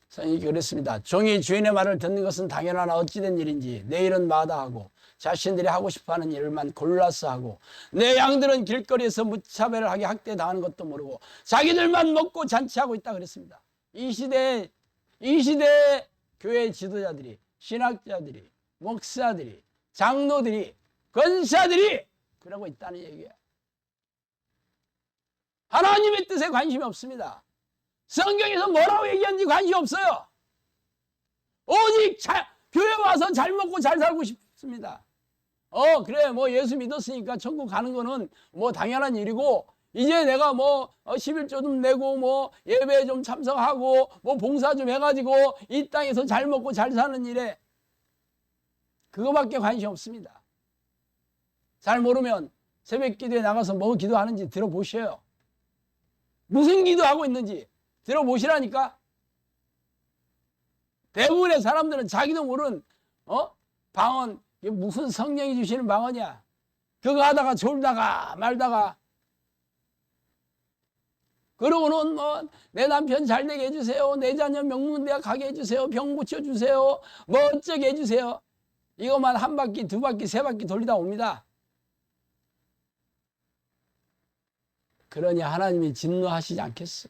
성경이 그랬습니다. 종이 주인의 말을 듣는 것은 당연하나 어찌된 일인지 내 일은 마다하고 자신들이 하고 싶어하는 일만 골라서 하고 내 양들은 길거리에서 무차별하게 학대당하는 것도 모르고 자기들만 먹고 잔치하고 있다 그랬습니다. 이 시대에 교회 지도자들이, 신학자들이, 목사들이, 장로들이, 권사들이 그러고 있다는 얘기예요. 하나님의 뜻에 관심이 없습니다. 성경에서 뭐라고 얘기하는지 관심이 없어요. 오직 교회 와서 잘 먹고 잘 살고 싶습니다. 그래 뭐 예수 믿었으니까 천국 가는 거는 뭐 당연한 일이고 이제 내가 뭐 11조 좀 내고 뭐 예배 좀 참석하고 뭐 봉사 좀 해가지고 이 땅에서 잘 먹고 잘 사는 일에 그거밖에 관심 없습니다. 잘 모르면 새벽 기도에 나가서 뭐 기도하는지 들어보셔요. 무슨 기도하고 있는지 들어보시라니까. 대부분의 사람들은 자기도 모르는 방언, 무슨 성령이 주시는 방언이야. 그거 하다가 졸다가 말다가 그러고는 뭐 내 남편 잘 되게 해주세요, 내 자녀 명문대학 가게 해주세요, 병 고쳐주세요, 뭐 어쩌게 해주세요. 이것만 한 바퀴 두 바퀴 세 바퀴 돌리다 옵니다. 그러니 하나님이 진노하시지 않겠어.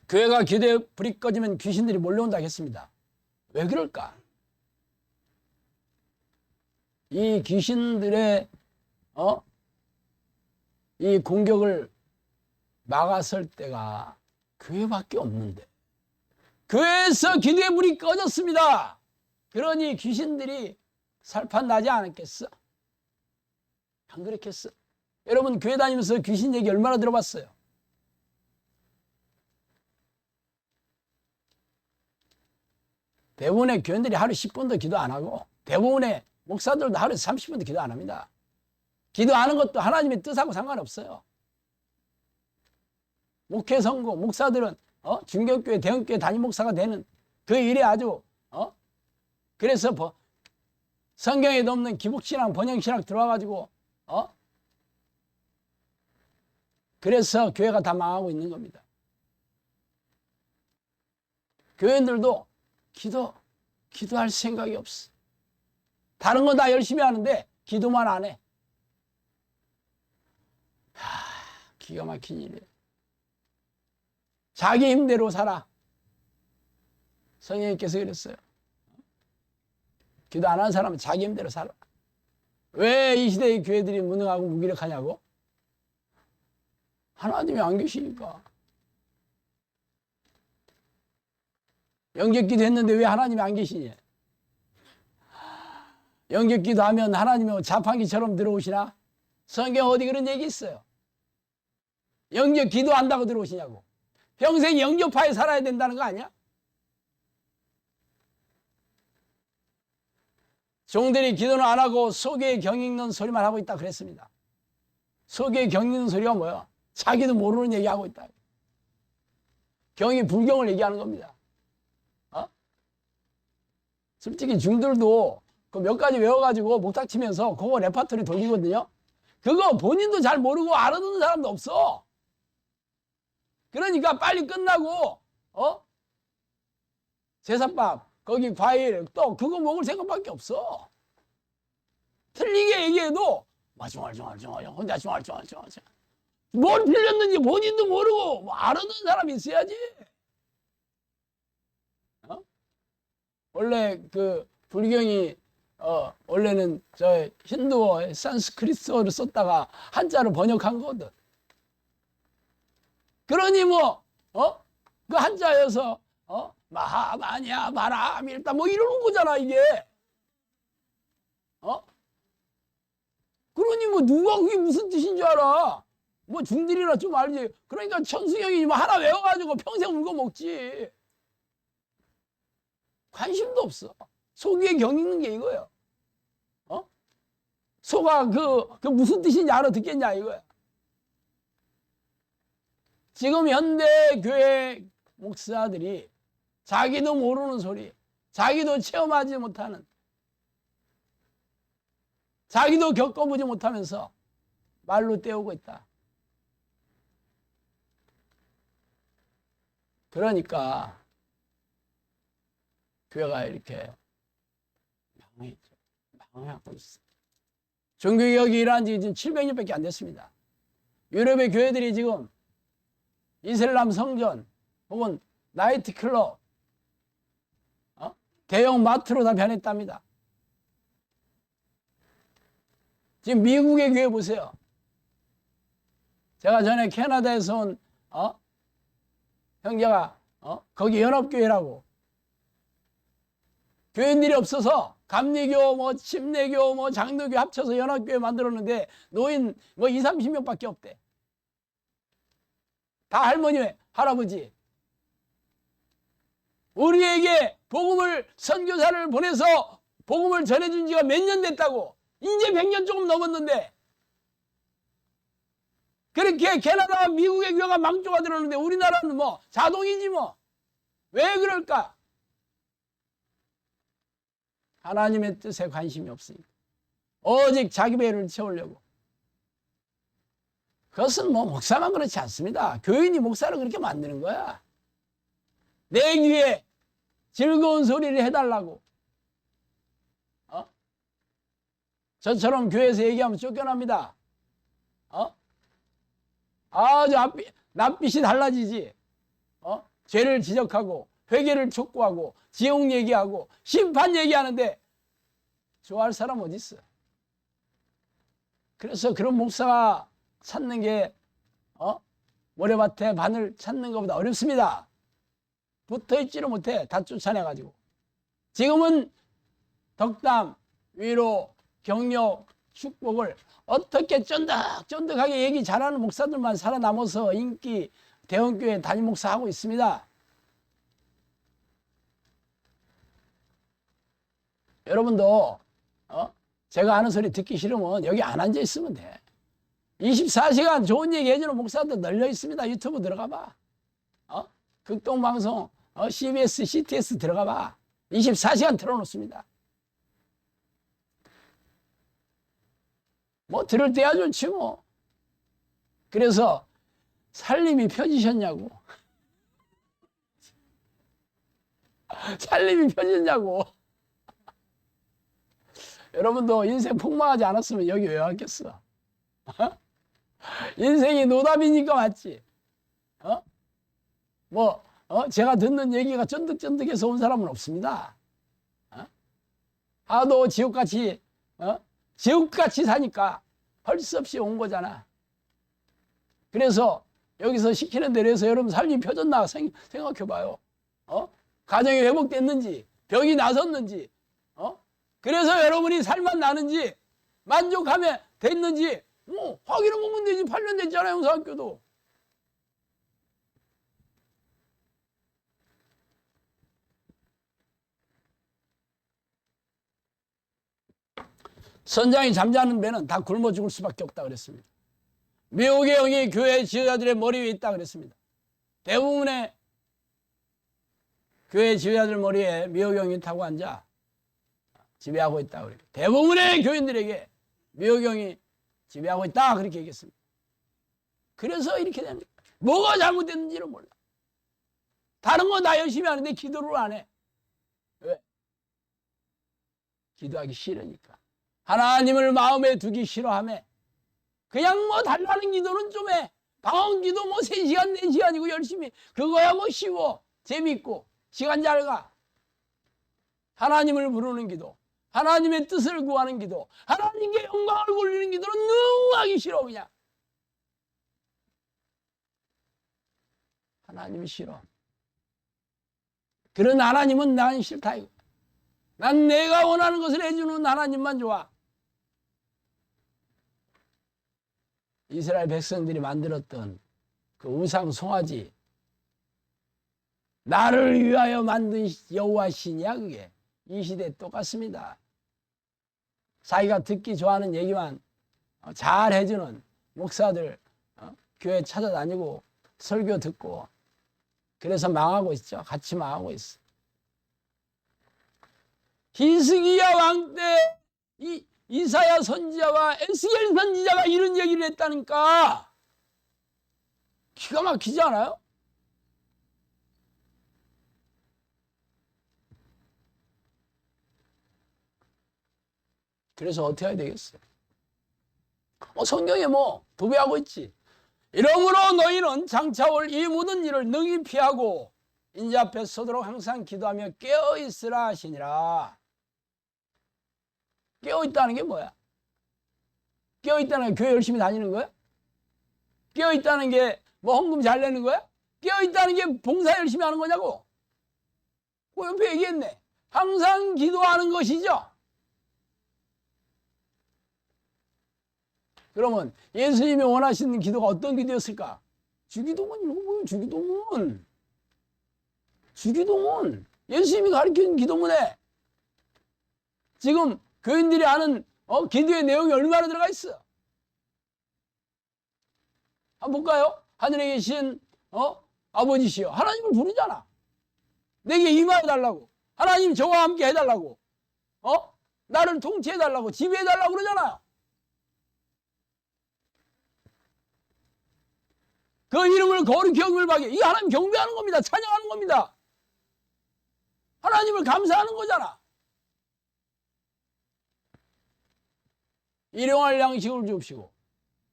교회가 기도에 불이 꺼지면 귀신들이 몰려온다고 했습니다. 왜 그럴까? 이 귀신들의 이 공격을 막아설 때가 교회밖에 없는데 교회에서 기도의 불이 꺼졌습니다. 그러니 귀신들이 살판 나지 않았겠어? 안 그렇겠어? 여러분 교회 다니면서 귀신 얘기 얼마나 들어봤어요? 대부분의 교인들이 하루 10분도 기도 안 하고 대부분의 목사들도 하루에 30분도 기도 안 합니다. 기도하는 것도 하나님의 뜻하고 상관없어요. 목회 선고 목사들은 중견교회 대형교회 담임 목사가 되는 그 일에 아주 그래서 성경에도 없는 기복신앙 번영신학 들어와가지고 그래서 교회가 다 망하고 있는 겁니다. 교인들도 기도할 생각이 없어. 다른 건 다 열심히 하는데 기도만 안 해. 기가 막힌 일이에요. 자기 힘대로 살아. 성령님께서 그랬어요. 기도 안 하는 사람은 자기 힘대로 살아. 왜 이 시대의 교회들이 무능하고 무기력하냐고? 하나님이 안 계시니까. 영접기도 했는데 왜 하나님이 안 계시니? 영접기도 하면 하나님이 자판기처럼 들어오시나? 성경 어디 그런 얘기 있어요? 영접 기도한다고 들어오시냐고. 평생 영접하에 살아야 된다는 거 아니야? 종들이 기도는 안 하고 속에 경 읽는 소리만 하고 있다 그랬습니다. 속에 경 읽는 소리가 뭐야? 자기도 모르는 얘기하고 있다. 경이 불경을 얘기하는 겁니다. 솔직히 중들도 그 몇 가지 외워가지고 목탁 치면서 그거 레파토리 돌리거든요. 그거 본인도 잘 모르고 알아듣는 사람도 없어. 그러니까 빨리 끝나고 제사밥 거기 과일 또 그거 먹을 생각밖에 없어. 틀리게 얘기해도 중얼중얼 혼자 중얼중얼 뭘 틀렸는지 본인도 모르고 뭐 알아듣는 사람이 있어야지. 원래 그 불경이 원래는 저 힌두어 산스크리트어를 썼다가 한자로 번역한 거거든. 그러니 그 한자여서 마하마냐 마라밀다 뭐 이러는 거잖아 이게. 그러니 누가 그게 무슨 뜻인 줄 알아? 뭐 중들이나 좀 알지. 그러니까 천수경이 하나 외워가지고 평생 울고 먹지. 관심도 없어. 속에 경 있는 게 이거예요. 소가 그 무슨 뜻인지 알아듣겠냐 이거야. 지금 현대 교회 목사들이 자기도 모르는 소리, 자기도 체험하지 못하는, 자기도 겪어보지 못하면서 말로 때우고 있다. 그러니까 교회가 이렇게 망해하고 있어. 종교개혁이 일어난 지 지금 700년밖에 안 됐습니다. 유럽의 교회들이 지금 이슬람 성전 혹은 나이트클럽 대형 마트로 다 변했답니다. 지금 미국의 교회 보세요. 제가 전에 캐나다에서 온 형제가 거기 연합교회라고 교인들이 없어서 감리교 침례교 장로교 합쳐서 연합교회 만들었는데 노인 2, 30명밖에 없대. 다 할머니 할아버지. 우리에게 복음을 선교사를 보내서 복음을 전해준 지가 몇 년 됐다고. 이제 100년 조금 넘었는데 그렇게 캐나다와 미국의 교회가 망조가 들었는데 우리나라는 자동이지 왜 그럴까? 하나님의 뜻에 관심이 없으니까. 오직 자기 배를 채우려고. 그것은 목사만 그렇지 않습니다. 교인이 목사를 그렇게 만드는 거야. 내 귀에 즐거운 소리를 해달라고. 저처럼 교회에서 얘기하면 쫓겨납니다. 아주 낯빛이 달라지지. 죄를 지적하고 회개를 촉구하고 지옥 얘기하고 심판 얘기하는데 좋아할 사람 어디 있어? 그래서 그런 목사가 찾는 게 모래밭에 바늘 찾는 것보다 어렵습니다. 붙어있지를 못해. 다 쫓아내가지고. 지금은 덕담, 위로, 격려, 축복을 어떻게 쫀득쫀득하게 얘기 잘하는 목사들만 살아남아서 인기 대형교회 담임 목사 하고 있습니다. 여러분도 제가 하는 소리 듣기 싫으면 여기 안 앉아 있으면 돼. 24시간 좋은 얘기 해주는 목사들 널려 있습니다. 유튜브 들어가 봐. 극동방송 CBS, CTS 들어가 봐. 24시간 틀어놓습니다. 들을 때야 좋지 그래서 살림이 펴지셨냐고. 살림이 펴졌냐고. 여러분도 인생 폭망하지 않았으면 여기 왜 왔겠어? 인생이 노답이니까 맞지. 제가 듣는 얘기가 쫀득쫀득해서 온 사람은 없습니다. 하도 지옥같이 사니까 할 수 없이 온 거잖아. 그래서 여기서 시키는 대로 해서 여러분 삶이 펴졌나 생각해봐요. 가정이 회복됐는지, 병이 나섰는지, 그래서 여러분이 살만 나는지, 만족하면 됐는지, 확인해 보면 되지. 8년 됐잖아요, 형사학교도. 선장이 잠자는 배는 다 굶어 죽을 수밖에 없다 그랬습니다. 미혹의 영이 교회 지도자들의 머리 위에 있다 그랬습니다. 대부분의 교회 지도자들 머리에 미혹의 영이 타고 앉아 지배하고 있다 그래요. 대부분의 교인들에게 미혹의 영이 지배하고 있다 그렇게 얘기했습니다. 그래서 이렇게 됩니다. 뭐가 잘못됐는지를 몰라. 다른 거 다 열심히 하는데 기도를 안 해. 왜? 기도하기 싫으니까. 하나님을 마음에 두기 싫어하며 그냥 달라는 기도는 좀 해. 방언 기도 3시간 4시간이고 열심히. 그거야 쉬워. 재밌고 시간 잘 가. 하나님을 부르는 기도, 하나님의 뜻을 구하는 기도, 하나님께 영광을 돌리는 기도는 너무 하기 싫어. 그냥 하나님이 싫어. 그런 하나님은 난 싫다 이거. 난 내가 원하는 것을 해주는 하나님만 좋아. 이스라엘 백성들이 만들었던 그 우상 송아지, 나를 위하여 만든 여호와 신이야 그게. 이 시대에 똑같습니다. 자기가 듣기 좋아하는 얘기만 잘 해주는 목사들 교회 찾아다니고 설교 듣고 그래서 망하고 있죠. 같이 망하고 있어. 히스기야 왕 때 이사야 선지자와 에스겔 선지자가 이런 얘기를 했다니까. 기가 막히지 않아요? 그래서 어떻게 해야 되겠어요? 성경에 도배하고 있지. 이러므로 너희는 장차 올 이 모든 일을 능히 피하고 인자 앞에 서도록 항상 기도하며 깨어있으라 하시니라. 깨어있다는 게 뭐야? 깨어있다는 게 교회 열심히 다니는 거야? 깨어있다는 게 헌금 잘 내는 거야? 깨어있다는 게 봉사 열심히 하는 거냐고? 그 옆에 얘기했네. 항상 기도하는 것이죠. 그러면 예수님이 원하시는 기도가 어떤 기도였을까? 주기도문 이런 거 뭐예요? 주기도문. 주기도문. 예수님이 가르치는 기도문에 지금 교인들이 아는 기도의 내용이 얼마나 들어가 있어? 한번 볼까요? 하늘에 계신 아버지시여. 하나님을 부르잖아. 내게 임하여달라고. 하나님 저와 함께 해달라고. 나를 통치해달라고. 지배해달라고 그러잖아요. 그 이름을 거룩히 여김을 받게. 이게 하나님 경배하는 겁니다. 찬양하는 겁니다. 하나님을 감사하는 거잖아. 일용할 양식을 주옵시고.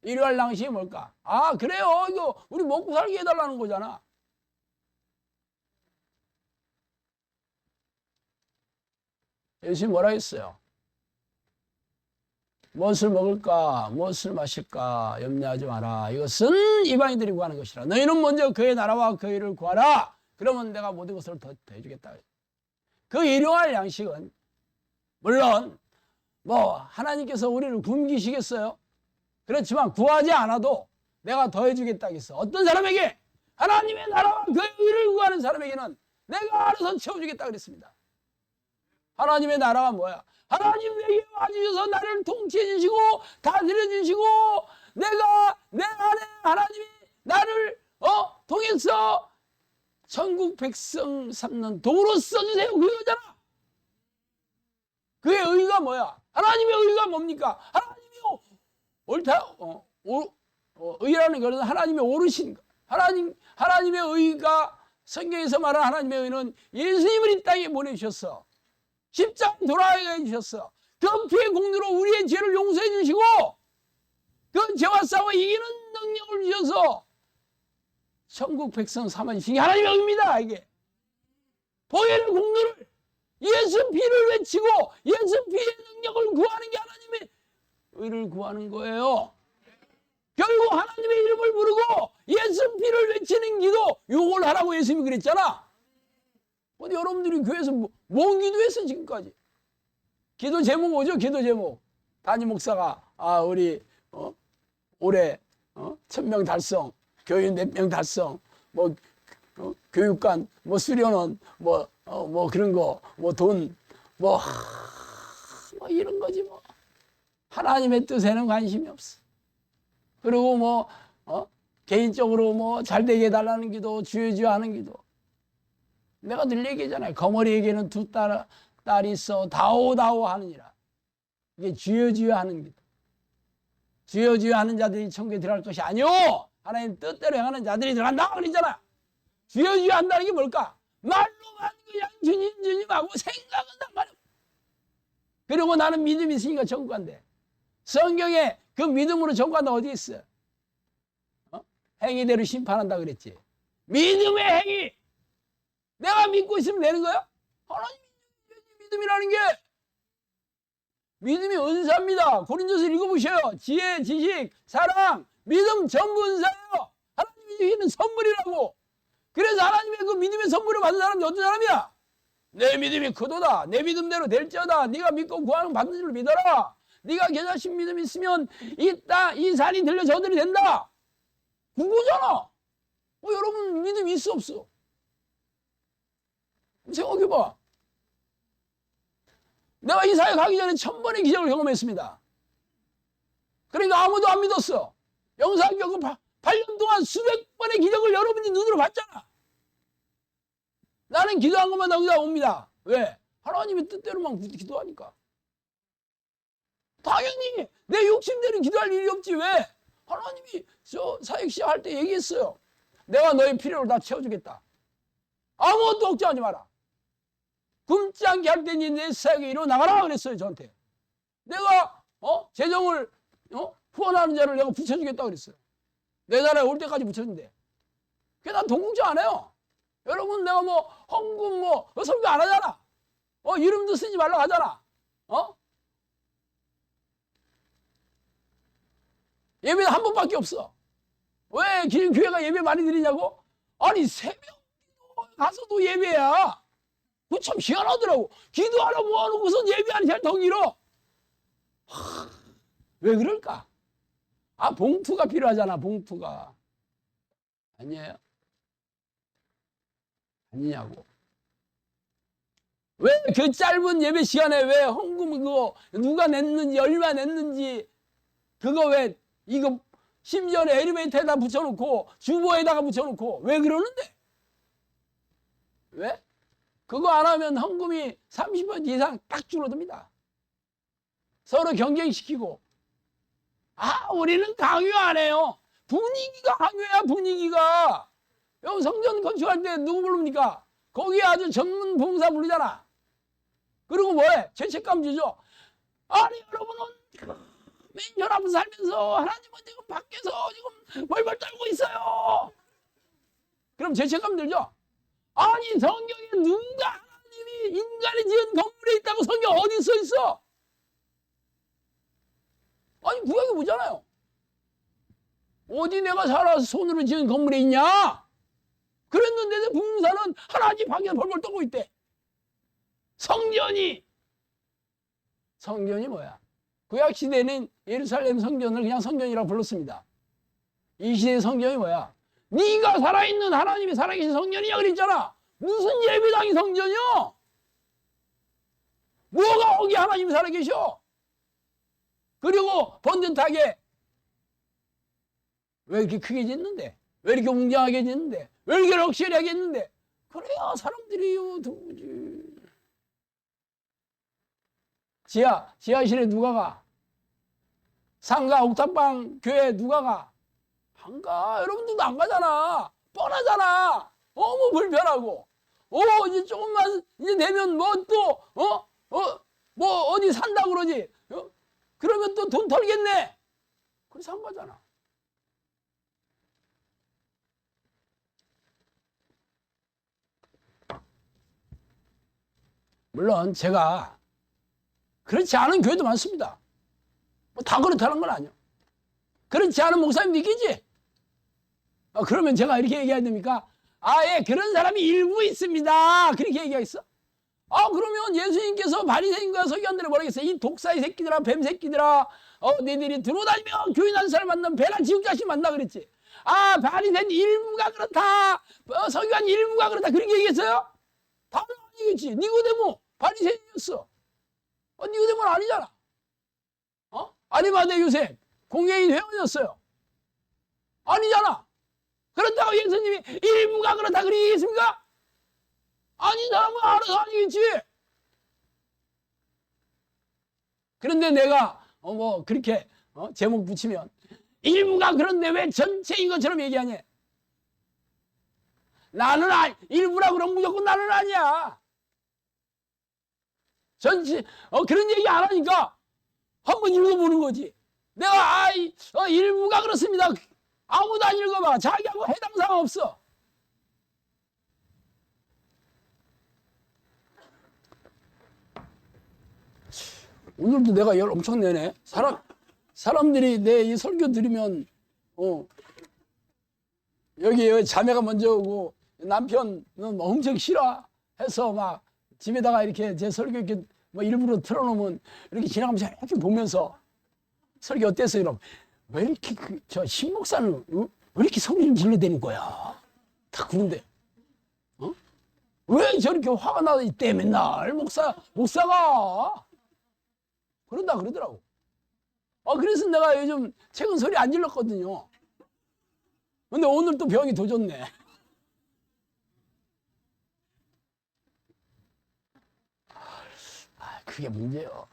일용할 양식이 뭘까? 그래요. 이거 우리 먹고 살게 해달라는 거잖아. 예수님이 뭐라 했어요? 무엇을 먹을까, 무엇을 마실까 염려하지 마라. 이것은 이방인들이 구하는 것이라. 너희는 먼저 그의 나라와 그의 일을 구하라. 그러면 내가 모든 것을 더 해주겠다. 그 일용할 양식은 물론 하나님께서 우리를 굶기시겠어요? 그렇지만 구하지 않아도 내가 더 해주겠다 했어. 어떤 사람에게? 하나님의 나라와 그의 일을 구하는 사람에게는 내가 알아서 채워주겠다 그랬습니다. 하나님의 나라가 뭐야? 하나님 내게 와주셔서 나를 통치해 주시고 다스려 주시고 내가 내 안에 하나님이 나를 통해서 천국 백성 삼는 도구로 써주세요. 그거잖아. 그의 의가 뭐야? 하나님의 의가 뭡니까? 하나님이 의라는 것은 하나님의 오르신 것. 하나님의 의가 성경에서 말하는 하나님의 의는 예수님을 이 땅에 보내주셨어. 십자가에 돌아가게 해주셨어. 그 피의 공로로 우리의 죄를 용서해 주시고 그 죄와 싸워 이기는 능력을 주셔서 천국 백성 삼아주신 게 하나님의 의입니다. 이게 보혈의 공로를 예수 피를 외치고 예수 피의 능력을 구하는 게 하나님의 의를 구하는 거예요. 결국 하나님의 이름을 부르고 예수 피를 외치는 기도, 요걸 하라고 예수님이 그랬잖아. 어디 여러분들이 교회에서 뭔 기도했어 지금까지? 기도 제목 뭐죠? 기도 제목. 담임 목사가 우리 올해 1000명 달성, 교인 몇 명 달성, 뭐 교육관, 뭐 수련원, 뭐 그런 거, 뭐 돈, 뭐 이런 거지 뭐. 하나님의 뜻에는 관심이 없어. 그리고 뭐 개인적으로 뭐 잘되게 해달라는 기도, 주여 하는 기도. 내가 늘 얘기하잖아요. 거머리에게는 두 딸이 있어 다오 하느니라. 이게 주여 하는 기도. 주여 하는 자들이 천국에 들어갈 것이 아니오. 하나님 뜻대로 행하는 자들이 들어간다 그러잖아. 주여 한다는 게 뭘까? 말로만 그냥 주님하고 생각은 상관없어. 그리고 나는 믿음이 있으니까 천국 간대. 성경에 그 믿음으로 천국 간다 어디 있어? 행위대로 심판한다 그랬지. 믿음의 행위. 내가 믿고 있으면 되는 거야? 하나님 믿음이라는 게 믿음이 은사입니다. 고린도서 읽어보셔요. 지혜, 지식, 사랑, 믿음 전부 은사예요. 하나님이 주시는 선물이라고. 그래서 하나님의 그 믿음의 선물을 받은 사람이 어떤 사람이야? 내 믿음이 크도다. 내 믿음대로 될지어다. 네가 믿고 구하는 받는 줄 믿어라. 네가 겨자씨 믿음이 있으면 이 산이 들려 저들이 된다. 그거잖아. 여러분 믿음이 있어 없어? 생각해봐. 내가 이 사회 가기 전에 1000번의 기적을 경험했습니다. 그러니까 아무도 안 믿었어. 영상교육 8년 동안 수백 번의 기적을 여러분이 눈으로 봤잖아. 나는 기도한 것만 응답 옵니다. 왜? 하나님의 뜻대로만 기도하니까. 당연히 내 욕심대로 기도할 일이 없지. 왜? 하나님이 저 사역 시작할 때 얘기했어요. 내가 너의 필요를 다 채워주겠다. 아무것도 걱정하지 마라. 굶지 않게 할 때니 내 사역에 이루어 나가라 그랬어요. 저한테. 내가 재정을 후원하는 자를 내가 붙여주겠다 그랬어요. 내 나라에 올 때까지 붙여준대. 그게 난 돈 걱정 안 해요. 여러분 내가 뭐 헌금 설교 안 하잖아. 이름도 쓰지 말라고 하잖아. 예배 한 번밖에 없어. 왜 교회가 예배 많이 드리냐고? 아니 새벽 가서도 예배야. 그거 참 희한하더라고. 기도하러 모아놓고선 예배하는 시간 더 길어. 왜 그럴까? 봉투가 필요하잖아. 봉투가. 아니에요? 아니냐고. 왜 그 짧은 예배 시간에 왜 헌금 그거 누가 냈는지 얼마 냈는지 그거 왜 이거 심지어 엘리베이터에다 붙여놓고 주보에다가 붙여놓고 왜 그러는데? 왜? 그거 안 하면 헌금이 30% 이상 딱 줄어듭니다. 서로 경쟁시키고. 우리는 강요 안 해요. 분위기가 강요야, 분위기가. 여기 성전 건축할 때 누구 부릅니까? 거기에 아주 전문 봉사 부르잖아. 그리고 뭐해? 죄책감 주죠. 아니, 여러분은 맨 혈압을 살면서 하나님은 지금 밖에서 지금 벌벌 떨고 있어요. 그럼 죄책감 들죠? 아니, 성경에 누가 하나님이 인간이 지은 건물에 있다고 성경 어디 써 있어? 아니, 구약에 보잖아요. 어디 내가 살아서 손으로 지은 건물에 있냐? 그랬는데 부흥사는 하나님 밖에서 벌벌 떨고 있대. 성전이 뭐야? 구약 시대는 예루살렘 성전을 그냥 성전이라고 불렀습니다. 이 시대의 성전이 뭐야? 네가 살아있는 하나님이 살아계신 성전이야 그랬잖아. 무슨 예배당이 성전이요? 뭐가 거기 하나님이 살아계셔? 그리고 번듯하게 왜 이렇게 크게 짓는데? 왜 이렇게 웅장하게 짓는데? 왜 이렇게 럭셔리하게 짓는데? 그래야 사람들이 들어오지. 지하실에 누가 가? 상가 옥탑방 교회 누가 가? 안 가. 여러분들도 안 가잖아. 뻔하잖아. 너무 불편하고. 이제 조금만 이제 되면 뭐 어디 산다고 그러지. 그러면 또 돈 털겠네. 그래서 안 가잖아. 물론 제가 그렇지 않은 교회도 많습니다. 뭐 다 그렇다는 건 아니에요. 그렇지 않은 목사님도 있겠지? 그러면 제가 이렇게 얘기해야 됩니까? 예, 그런 사람이 일부 있습니다. 그렇게 얘기하겠어? 그러면 예수님께서 바리새인과 서기관들을 뭐라 했어요? 이 독사의 새끼들아, 뱀 새끼들아, 너희들이 들어다니며 교인한 사람 만나면 배나 지옥 자식 만나 그랬지. 바리새인 일부가 그렇다. 서기관 일부가 그렇다. 그렇게 얘기했어요? 다는 아니겠지. 니고데모 바리새인이었어. 니고데모는 아니잖아. 아리마대 요셉 공회인 회원이었어요. 아니잖아. 그렇다고 예수님이 일부가 그렇다 그러겠습니까? 아닌 사람은 알아서 아니겠지. 그런데 내가 그렇게 제목 붙이면 일부가 그런데 왜 전체인 것처럼 얘기하냐. 나는 일부라 그러면 무조건 나는 아니야. 전체 그런 얘기 안 하니까 한번 읽어보는 거지. 내가 일부가 그렇습니다. 아무도 안 읽어봐. 자기하고 해당 사항 없어. 오늘도 내가 열 엄청 내네. 사람들이 내 이 설교 들으면 여기 자매가 먼저 오고 남편은 엄청 싫어해서 막 집에다가 이렇게 제 설교 이렇게 뭐 일부러 틀어놓으면 이렇게 지나가면서 이렇게 보면서 설교 어땠어요? 이러면 왜 이렇게 저 신목사는 왜 이렇게 소리를 질러대는 거야? 다 그런데 왜 저렇게 화가 나서 이때 맨날 목사가 그런다 그러더라고. 그래서 내가 요즘 최근 소리 안 질렀거든요. 근데 오늘 또 병이 더 좋네. 그게 문제예요.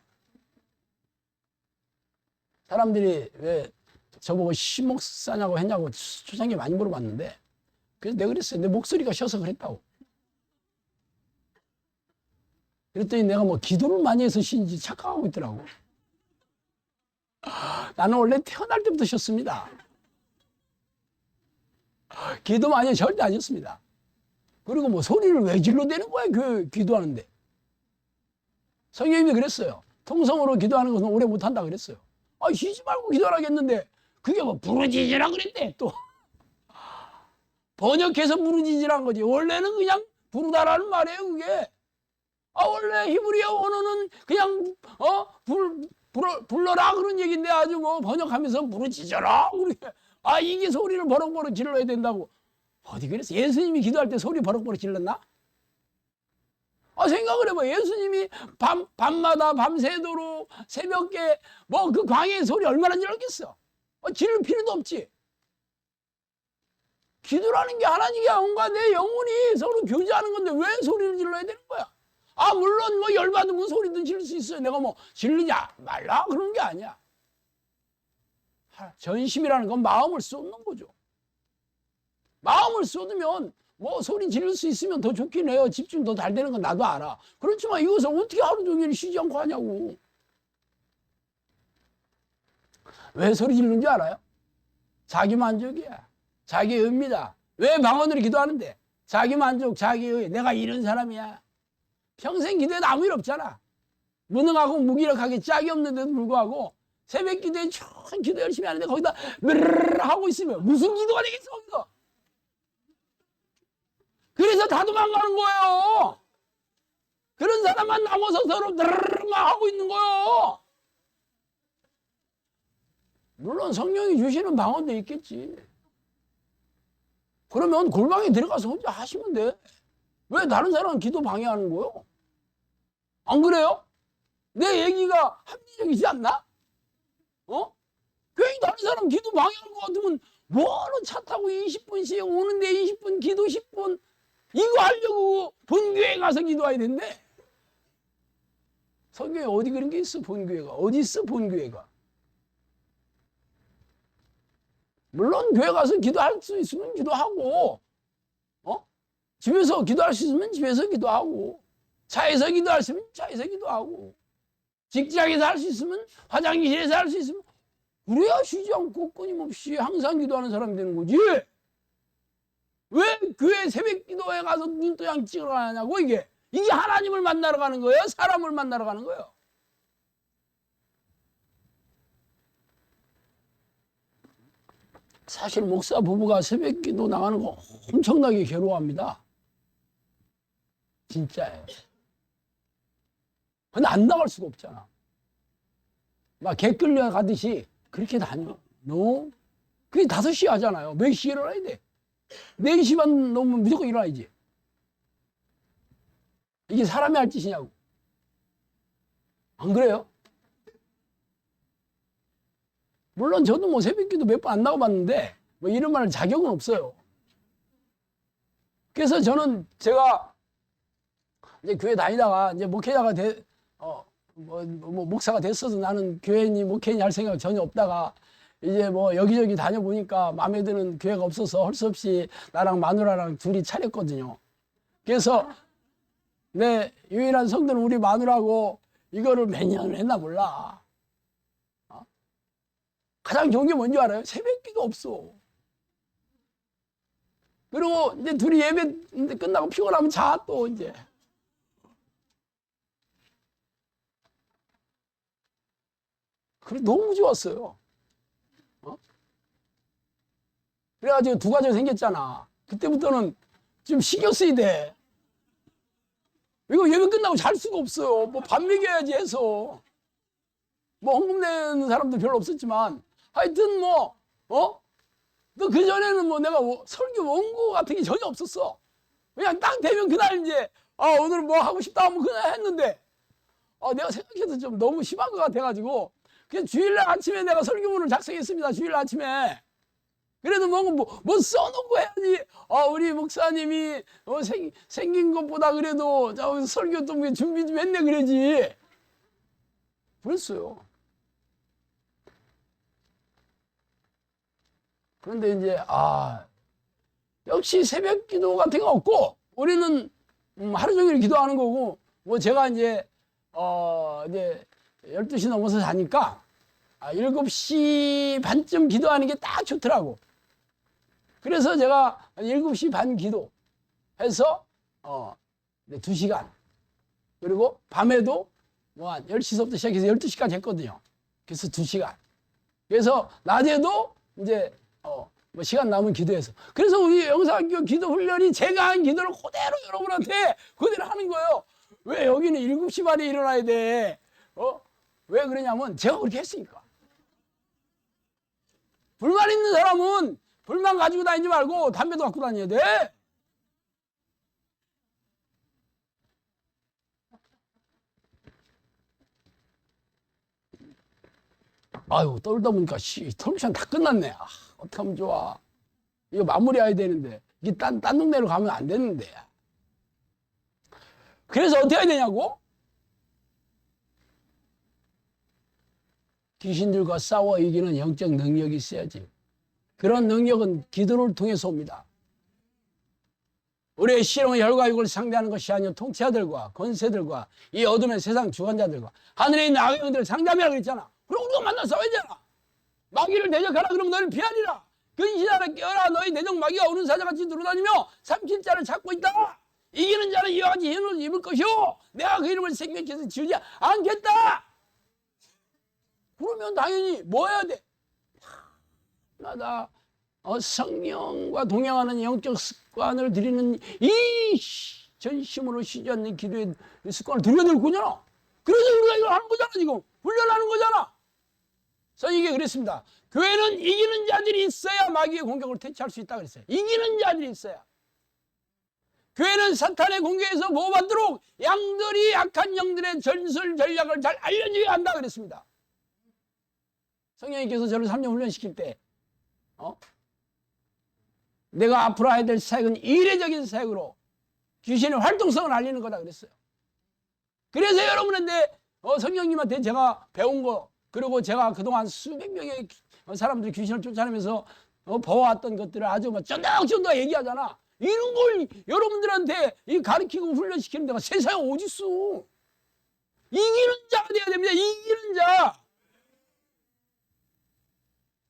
사람들이 왜 저보고 신목사냐고 했냐고 초창기에 많이 물어봤는데 그래서 내가 그랬어요. 내 목소리가 쉬어서 그랬다고. 그랬더니 내가 뭐 기도를 많이 해서 쉬는지 착각하고 있더라고. 나는 원래 태어날 때부터 쉬었습니다. 기도 많이 해서 절대 아니었습니다. 그리고 뭐 소리를 왜 질러대는 거야, 기도하는데. 성경님이 그랬어요. 통성으로 기도하는 것은 오래 못한다 그랬어요. 쉬지 말고 기도하라겠는데 그게 뭐 부르짖으라 그랬대. 또 번역해서 부르짖으란 거지. 원래는 그냥 부르다라는 말이에요. 그게 원래 히브리어 원어는 그냥 불러라 그런 얘기인데 아주 뭐 번역하면서 부르짖어라 그렇게. 이게 소리를 버럭버럭 질러야 된다고. 어디 그랬어? 예수님이 기도할 때 소리 버럭버럭 질렀나? 생각을 해봐. 예수님이 밤마다 밤새도록 새벽에 뭐 그 광야의 소리 얼마나 질렀겠어? 지를 필요도 없지. 기도라는 게 하나님과 내 영혼이 서로 교제하는 건데 왜 소리를 질러야 되는 거야? 물론 뭐 열받으면 소리도 지를 수 있어요. 내가 뭐 질르냐 말라 그런 게 아니야. 전심이라는 건 마음을 쏟는 거죠. 마음을 쏟으면 뭐 소리 지를 수 있으면 더 좋긴 해요. 집중 더 잘 되는 건 나도 알아. 그렇지만 이것을 어떻게 하루 종일 쉬지 않고 하냐고. 왜 소리 지르는 줄 알아요? 자기 만족이야. 자기 의입니다. 왜 방언으로 기도하는데? 자기 만족, 자기 의. 내가 이런 사람이야. 평생 기도해도 아무 일 없잖아. 무능하고 무기력하게 짝이 없는데도 불구하고 새벽 기도에 쭉 기도 열심히 하는데 거기다 으르르 하고 있으면 무슨 기도가 되겠어 거기서. 그래서 다 도망가는 거예요. 그런 사람만 남아서 서로 으르르만 하고 있는 거예요. 물론 성령이 주시는 방언도 있겠지. 그러면 골방에 들어가서 혼자 하시면 돼. 왜 다른 사람은 기도 방해하는 거요? 안 그래요? 내 얘기가 합리적이지 않나? 괜히 다른 사람 기도 방해하는 것 같으면 뭐하러 차 타고 20분씩 오는데 20분 기도 10분 이거 하려고 본교회 가서 기도해야 된대. 성경에 어디 그런 게 있어? 본교회가 어디 있어? 본교회가. 물론 교회 가서 기도할 수 있으면 기도하고 집에서 기도할 수 있으면 집에서 기도하고 차에서 기도할 수 있으면 차에서 기도하고 직장에서 할 수 있으면 화장실에서 할 수 있으면 그래야 쉬지 않고 끊임없이 항상 기도하는 사람이 되는 거지. 왜 교회 새벽 기도회 가서 눈도장 찍으러 가냐고 이게. 이게 하나님을 만나러 가는 거예요? 사람을 만나러 가는 거예요? 사실 목사 부부가 새벽기도 나가는 거 엄청나게 괴로워합니다. 진짜예요. 근데 안 나갈 수가 없잖아. 막 개 끌려가듯이 그렇게 다녀. 너? 그게 5시에 하잖아요. 몇 시에 일어나야 돼? 4시 반 넘으면 무조건 일어나야지. 이게 사람이 할 짓이냐고. 안 그래요? 물론 저도 뭐 새벽기도 몇 번 안 나가봤는데 뭐 이런 말 자격은 없어요. 그래서 저는 제가 이제 교회 다니다가 이제 목회자가 목사가 됐어도 나는 교회니 목회니 할 생각 전혀 없다가 이제 뭐 여기저기 다녀보니까 마음에 드는 교회가 없어서 할 수 없이 나랑 마누라랑 둘이 차렸거든요. 그래서 내 유일한 성도는 우리 마누라고 이거를 몇 년을 했나 몰라. 가장 좋은 게 뭔지 알아요? 새벽기가 없어. 그리고 이제 둘이 예배 끝나고 피곤하면 자, 또 이제. 그래, 너무 좋았어요. 그래가지고 2가지 생겼잖아. 그때부터는 좀 신경 쓰이 돼. 이거 예배 끝나고 잘 수가 없어요. 뭐 밥 먹여야지 해서. 뭐 헌금 내는 사람도 별로 없었지만 하여튼 뭐, 또 그전에는 뭐 내가 설교 원고 같은 게 전혀 없었어. 그냥 딱 되면 그날 이제, 오늘 뭐 하고 싶다 하면 그날 했는데, 내가 생각해도 좀 너무 심한 것 같아가지고, 그냥 주일날 아침에 내가 설교문을 작성했습니다. 주일날 아침에. 그래도 뭐 써놓고 해야지. 우리 목사님이 생긴 것보다 그래도 설교 좀 준비 좀 했네 그러지. 그랬어요. 그런데 이제 역시 새벽 기도 같은 거 없고 우리는 하루 종일 기도하는 거고 뭐 제가 이제 12시 넘어서 자니까 7시 반쯤 기도하는 게 딱 좋더라고. 그래서 제가 7시 반 기도해서 2시간 그리고 밤에도 뭐 한 10시부터 시작해서 12시까지 했거든요. 그래서 2시간. 그래서 낮에도 이제 뭐 시간 남은 기도해서. 그래서 우리 영상교 기도 훈련이 제가 한 기도를 그대로 여러분한테 그대로 하는 거예요. 왜 여기는 7시 반에 일어나야 돼? 왜 그러냐면 제가 그렇게 했으니까. 불만 있는 사람은 불만 가지고 다니지 말고 담배도 갖고 다녀야 돼. 아유, 떨다 보니까 털미션 다 끝났네. 어떡하면 좋아. 이거 마무리해야 되는데. 이게 딴 동네로 가면 안 되는데. 그래서 어떻게 해야 되냐고? 귀신들과 싸워 이기는 영적 능력이 있어야지. 그런 능력은 기도를 통해서 옵니다. 우리의 실용의 혈과육을 상대하는 것이 아니요 통치자들과 권세들과 이 어둠의 세상 주관자들과 하늘에 있는 악령들을 상담이라고 했잖아. 그럼 우리가 만나 싸워야 되잖아. 마귀를 대적하라 그러면 너를 피하리라. 근시자라 깨어라. 너희 대적 마귀가 오는 사자같이 돌아다니며 삼킬 자를 찾고 있다. 이기는 자는 이와 같이 흰 옷을 입을 것이요 내가 그 이름을 생명케 해서 지우지 않겠다. 그러면 당연히 뭐 해야 돼? 나다 성령과 동행하는 영적 습관을 들이는 이 전심으로 쉬지 않는 기도의 습관을 들여야 될 거잖아. 그래서 우리가 이걸 하는 거잖아. 지금 훈련하는 거잖아. 선생님이 그랬습니다. 교회는 이기는 자들이 있어야 마귀의 공격을 퇴치할 수 있다 그랬어요. 이기는 자들이 있어야. 교회는 사탄의 공격에서 보호받도록 양들이 악한 영들의 전술 전략을 잘 알려줘야 한다 그랬습니다. 성령님께서 저를 3년 훈련시킬 때 내가 앞으로 해야 될 사역은 이례적인 사역으로 귀신의 활동성을 알리는 거다 그랬어요. 그래서 여러분한테 성령님한테 제가 배운 거 그리고 제가 그동안 수백 명의 사람들이 귀신을 쫓아내면서 보아왔던 것들을 아주 쫀득쫀득 얘기하잖아. 이런 걸 여러분들한테 가르치고 훈련시키는 데가 세상에 어딨어. 이기는 자가 돼야 됩니다. 이기는 자.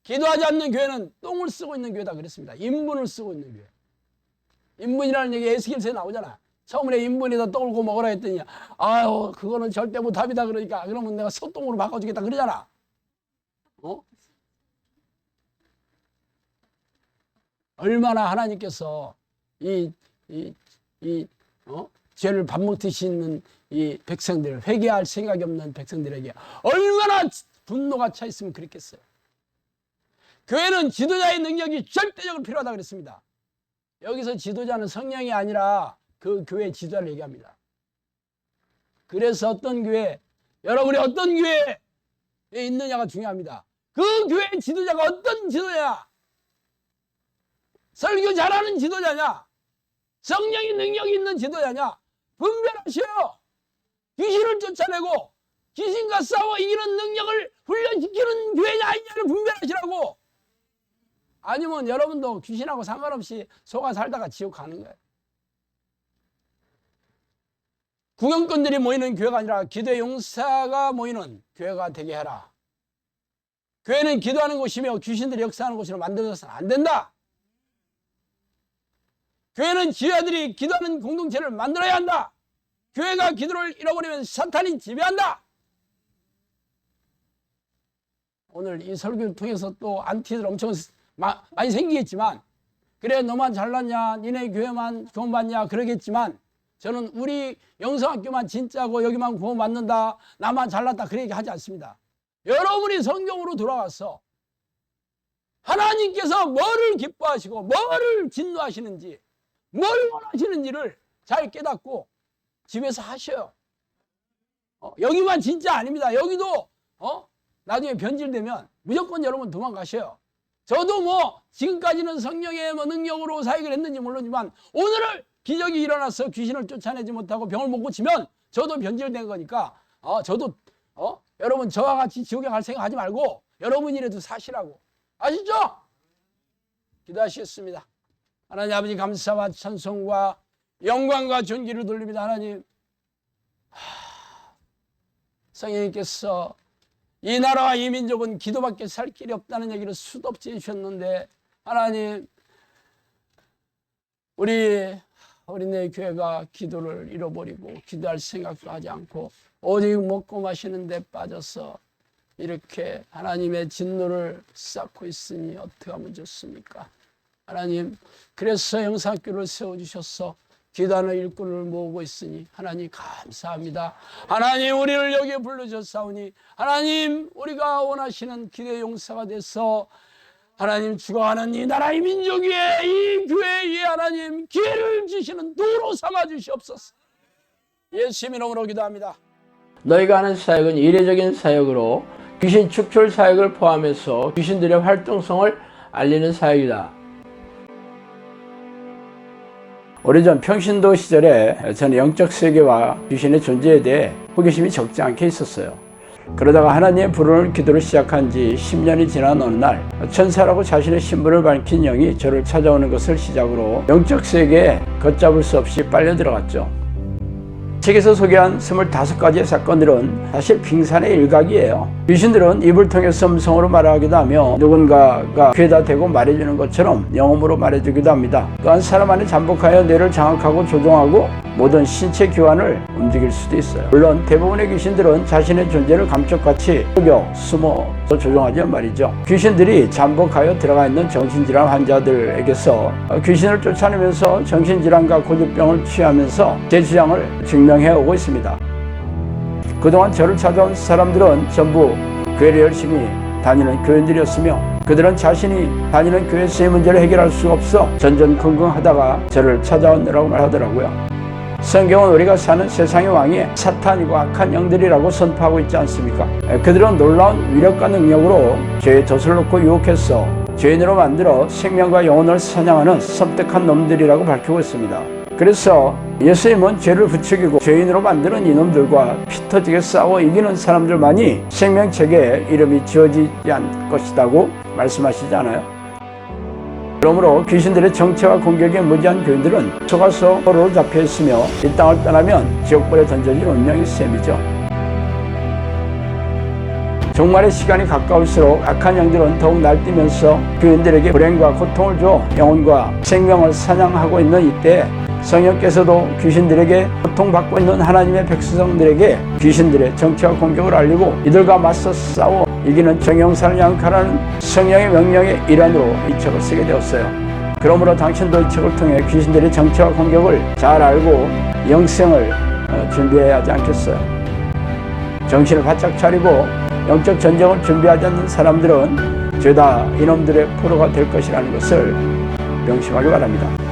기도하지 않는 교회는 똥을 쓰고 있는 교회다 그랬습니다. 인분을 쓰고 있는 교회. 인분이라는 얘기 에스겔서에 나오잖아. 서문에 인분에다 떠올고 먹으라 했더니 아유 그거는 절대 못합니다 그러니까 그러면 내가 소똥으로 바꿔주겠다 그러잖아. 얼마나 하나님께서 죄를 밥 먹듯이 있는 이 백성들, 회개할 생각이 없는 백성들에게 얼마나 분노가 차 있으면 그랬겠어요. 교회는 지도자의 능력이 절대적으로 필요하다 그랬습니다. 여기서 지도자는 성령이 아니라 그 교회 지도자를 얘기합니다. 그래서 어떤 교회, 여러분이 어떤 교회에 있느냐가 중요합니다. 그 교회 지도자가 어떤 지도자냐? 설교 잘하는 지도자냐? 성령의 능력이 있는 지도자냐? 분별하셔요. 귀신을 쫓아내고 귀신과 싸워 이기는 능력을 훈련시키는 교회냐 아니냐를 분별하시라고. 아니면 여러분도 귀신하고 상관없이 속아 살다가 지옥 가는 거예요. 구경꾼들이 모이는 교회가 아니라 기도 용사가 모이는 교회가 되게 해라. 교회는 기도하는 곳이며 귀신들이 역사하는 곳으로 만들어서는 안 된다. 교회는 지휘자들이 기도하는 공동체를 만들어야 한다. 교회가 기도를 잃어버리면 사탄이 지배한다. 오늘 이 설교를 통해서 또 안티들 엄청 많이 생기겠지만, 그래 너만 잘났냐, 니네 교회만 구원받냐 그러겠지만, 저는 우리 영성학교만 진짜고 여기만 구원받는다, 나만 잘났다 그렇게 얘기하지 않습니다. 여러분이 성경으로 돌아와서 하나님께서 뭐를 기뻐하시고 뭐를 진노하시는지, 뭘 원하시는지를 잘 깨닫고 집에서 하셔요. 여기만 진짜 아닙니다. 여기도 나중에 변질되면 무조건 여러분 도망가셔요. 저도 뭐 지금까지는 성령의 능력으로 사역을 했는지 모르지만 오늘을 기적이 일어나서 귀신을 쫓아내지 못하고 병을 못 고치면 저도 변질된 거니까 저도 여러분 저와 같이 지옥에 갈 생각 하지 말고 여러분이라도 사시라고. 아시죠? 기도하시겠습니다. 하나님 아버지 감사와 찬송과 영광과 존귀를 돌립니다. 하나님, 성령님께서 이 나라와 이 민족은 기도밖에 살 길이 없다는 얘기를 수도 없이 해주셨는데, 하나님 우리 어린애 교회가 기도를 잃어버리고 기도할 생각도 하지 않고 오직 먹고 마시는 데 빠져서 이렇게 하나님의 진노를 쌓고 있으니 어떻게 하면 좋습니까? 하나님, 그래서 영상학교를 세워주셔서 기도하는 일꾼을 모으고 있으니 하나님 감사합니다. 하나님 우리를 여기에 불러주셨사오니 하나님 우리가 원하시는 기도의 용사가 돼서 하나님 죽어가는 이 나라의 민족 위에 이 교회 위에 하나님 기회를 주시는 도로 삼아 주시옵소서. 예수님 이름으로 기도합니다. 너희가 하는 사역은 이례적인 사역으로 귀신 축출 사역을 포함해서 귀신들의 활동성을 알리는 사역이다. 오래전 평신도 시절에 저는 영적 세계와 귀신의 존재에 대해 호기심이 적지 않게 있었어요. 그러다가 하나님의 부르는 기도를 시작한 지 10년이 지난 어느 날 천사라고 자신의 신분을 밝힌 영이 저를 찾아오는 것을 시작으로 영적 세계에 걷잡을 수 없이 빨려 들어갔죠. 책에서 소개한 25가지의 사건들은 사실 빙산의 일각이에요. 귀신들은 입을 통해서 음성으로 말하기도 하며 누군가가 귀에다 대고 말해주는 것처럼 영음으로 말해주기도 합니다. 또한 사람 안에 잠복하여 뇌를 장악하고 조종하고 모든 신체 기관을 움직일 수도 있어요. 물론 대부분의 귀신들은 자신의 존재를 감쪽같이 속여 숨어서 조종하지만 말이죠. 귀신들이 잠복하여 들어가 있는 정신질환 환자들에게서 귀신을 쫓아내면서 정신질환과 고집병을 취하면서 제 주장을 증명해오고 있습니다. 그동안 저를 찾아온 사람들은 전부 교회를 열심히 다니는 교인들이었으며 그들은 자신이 다니는 교회에서의 문제를 해결할 수가 없어 전전긍긍하다가 저를 찾아오느라고 말하더라고요. 성경은 우리가 사는 세상의 왕이 사탄이고 악한 영들이라고 선포하고 있지 않습니까? 그들은 놀라운 위력과 능력으로 죄에 덫을 놓고 유혹해서 죄인으로 만들어 생명과 영혼을 사냥하는 섬뜩한 놈들이라고 밝히고 있습니다. 그래서 예수님은 죄를 부추기고 죄인으로 만드는 이놈들과 피 터지게 싸워 이기는 사람들만이 생명책에 이름이 지어지지 않을 것이라고 말씀하시지 않아요? 그러므로 귀신들의 정체와 공격에 무지한 교인들은 속아서 포로로 잡혀 있으며 이 땅을 떠나면 지옥불에 던져질 운명의 셈이죠. 종말의 시간이 가까울수록 악한 영들은 더욱 날뛰면서 교인들에게 불행과 고통을 줘 영혼과 생명을 사냥하고 있는 이때 성령께서도 귀신들에게 고통받고 있는 하나님의 백성들에게 귀신들의 정체와 공격을 알리고 이들과 맞서 싸워 이기는 정형사를 양육하라는 성령의 명령의 일환으로 이 책을 쓰게 되었어요. 그러므로 당신도 이 책을 통해 귀신들의 정체와 공격을 잘 알고 영생을 준비해야 하지 않겠어요? 정신을 바짝 차리고 영적 전쟁을 준비하지 않는 사람들은 죄다 이놈들의 포로가 될 것이라는 것을 명심하기 바랍니다.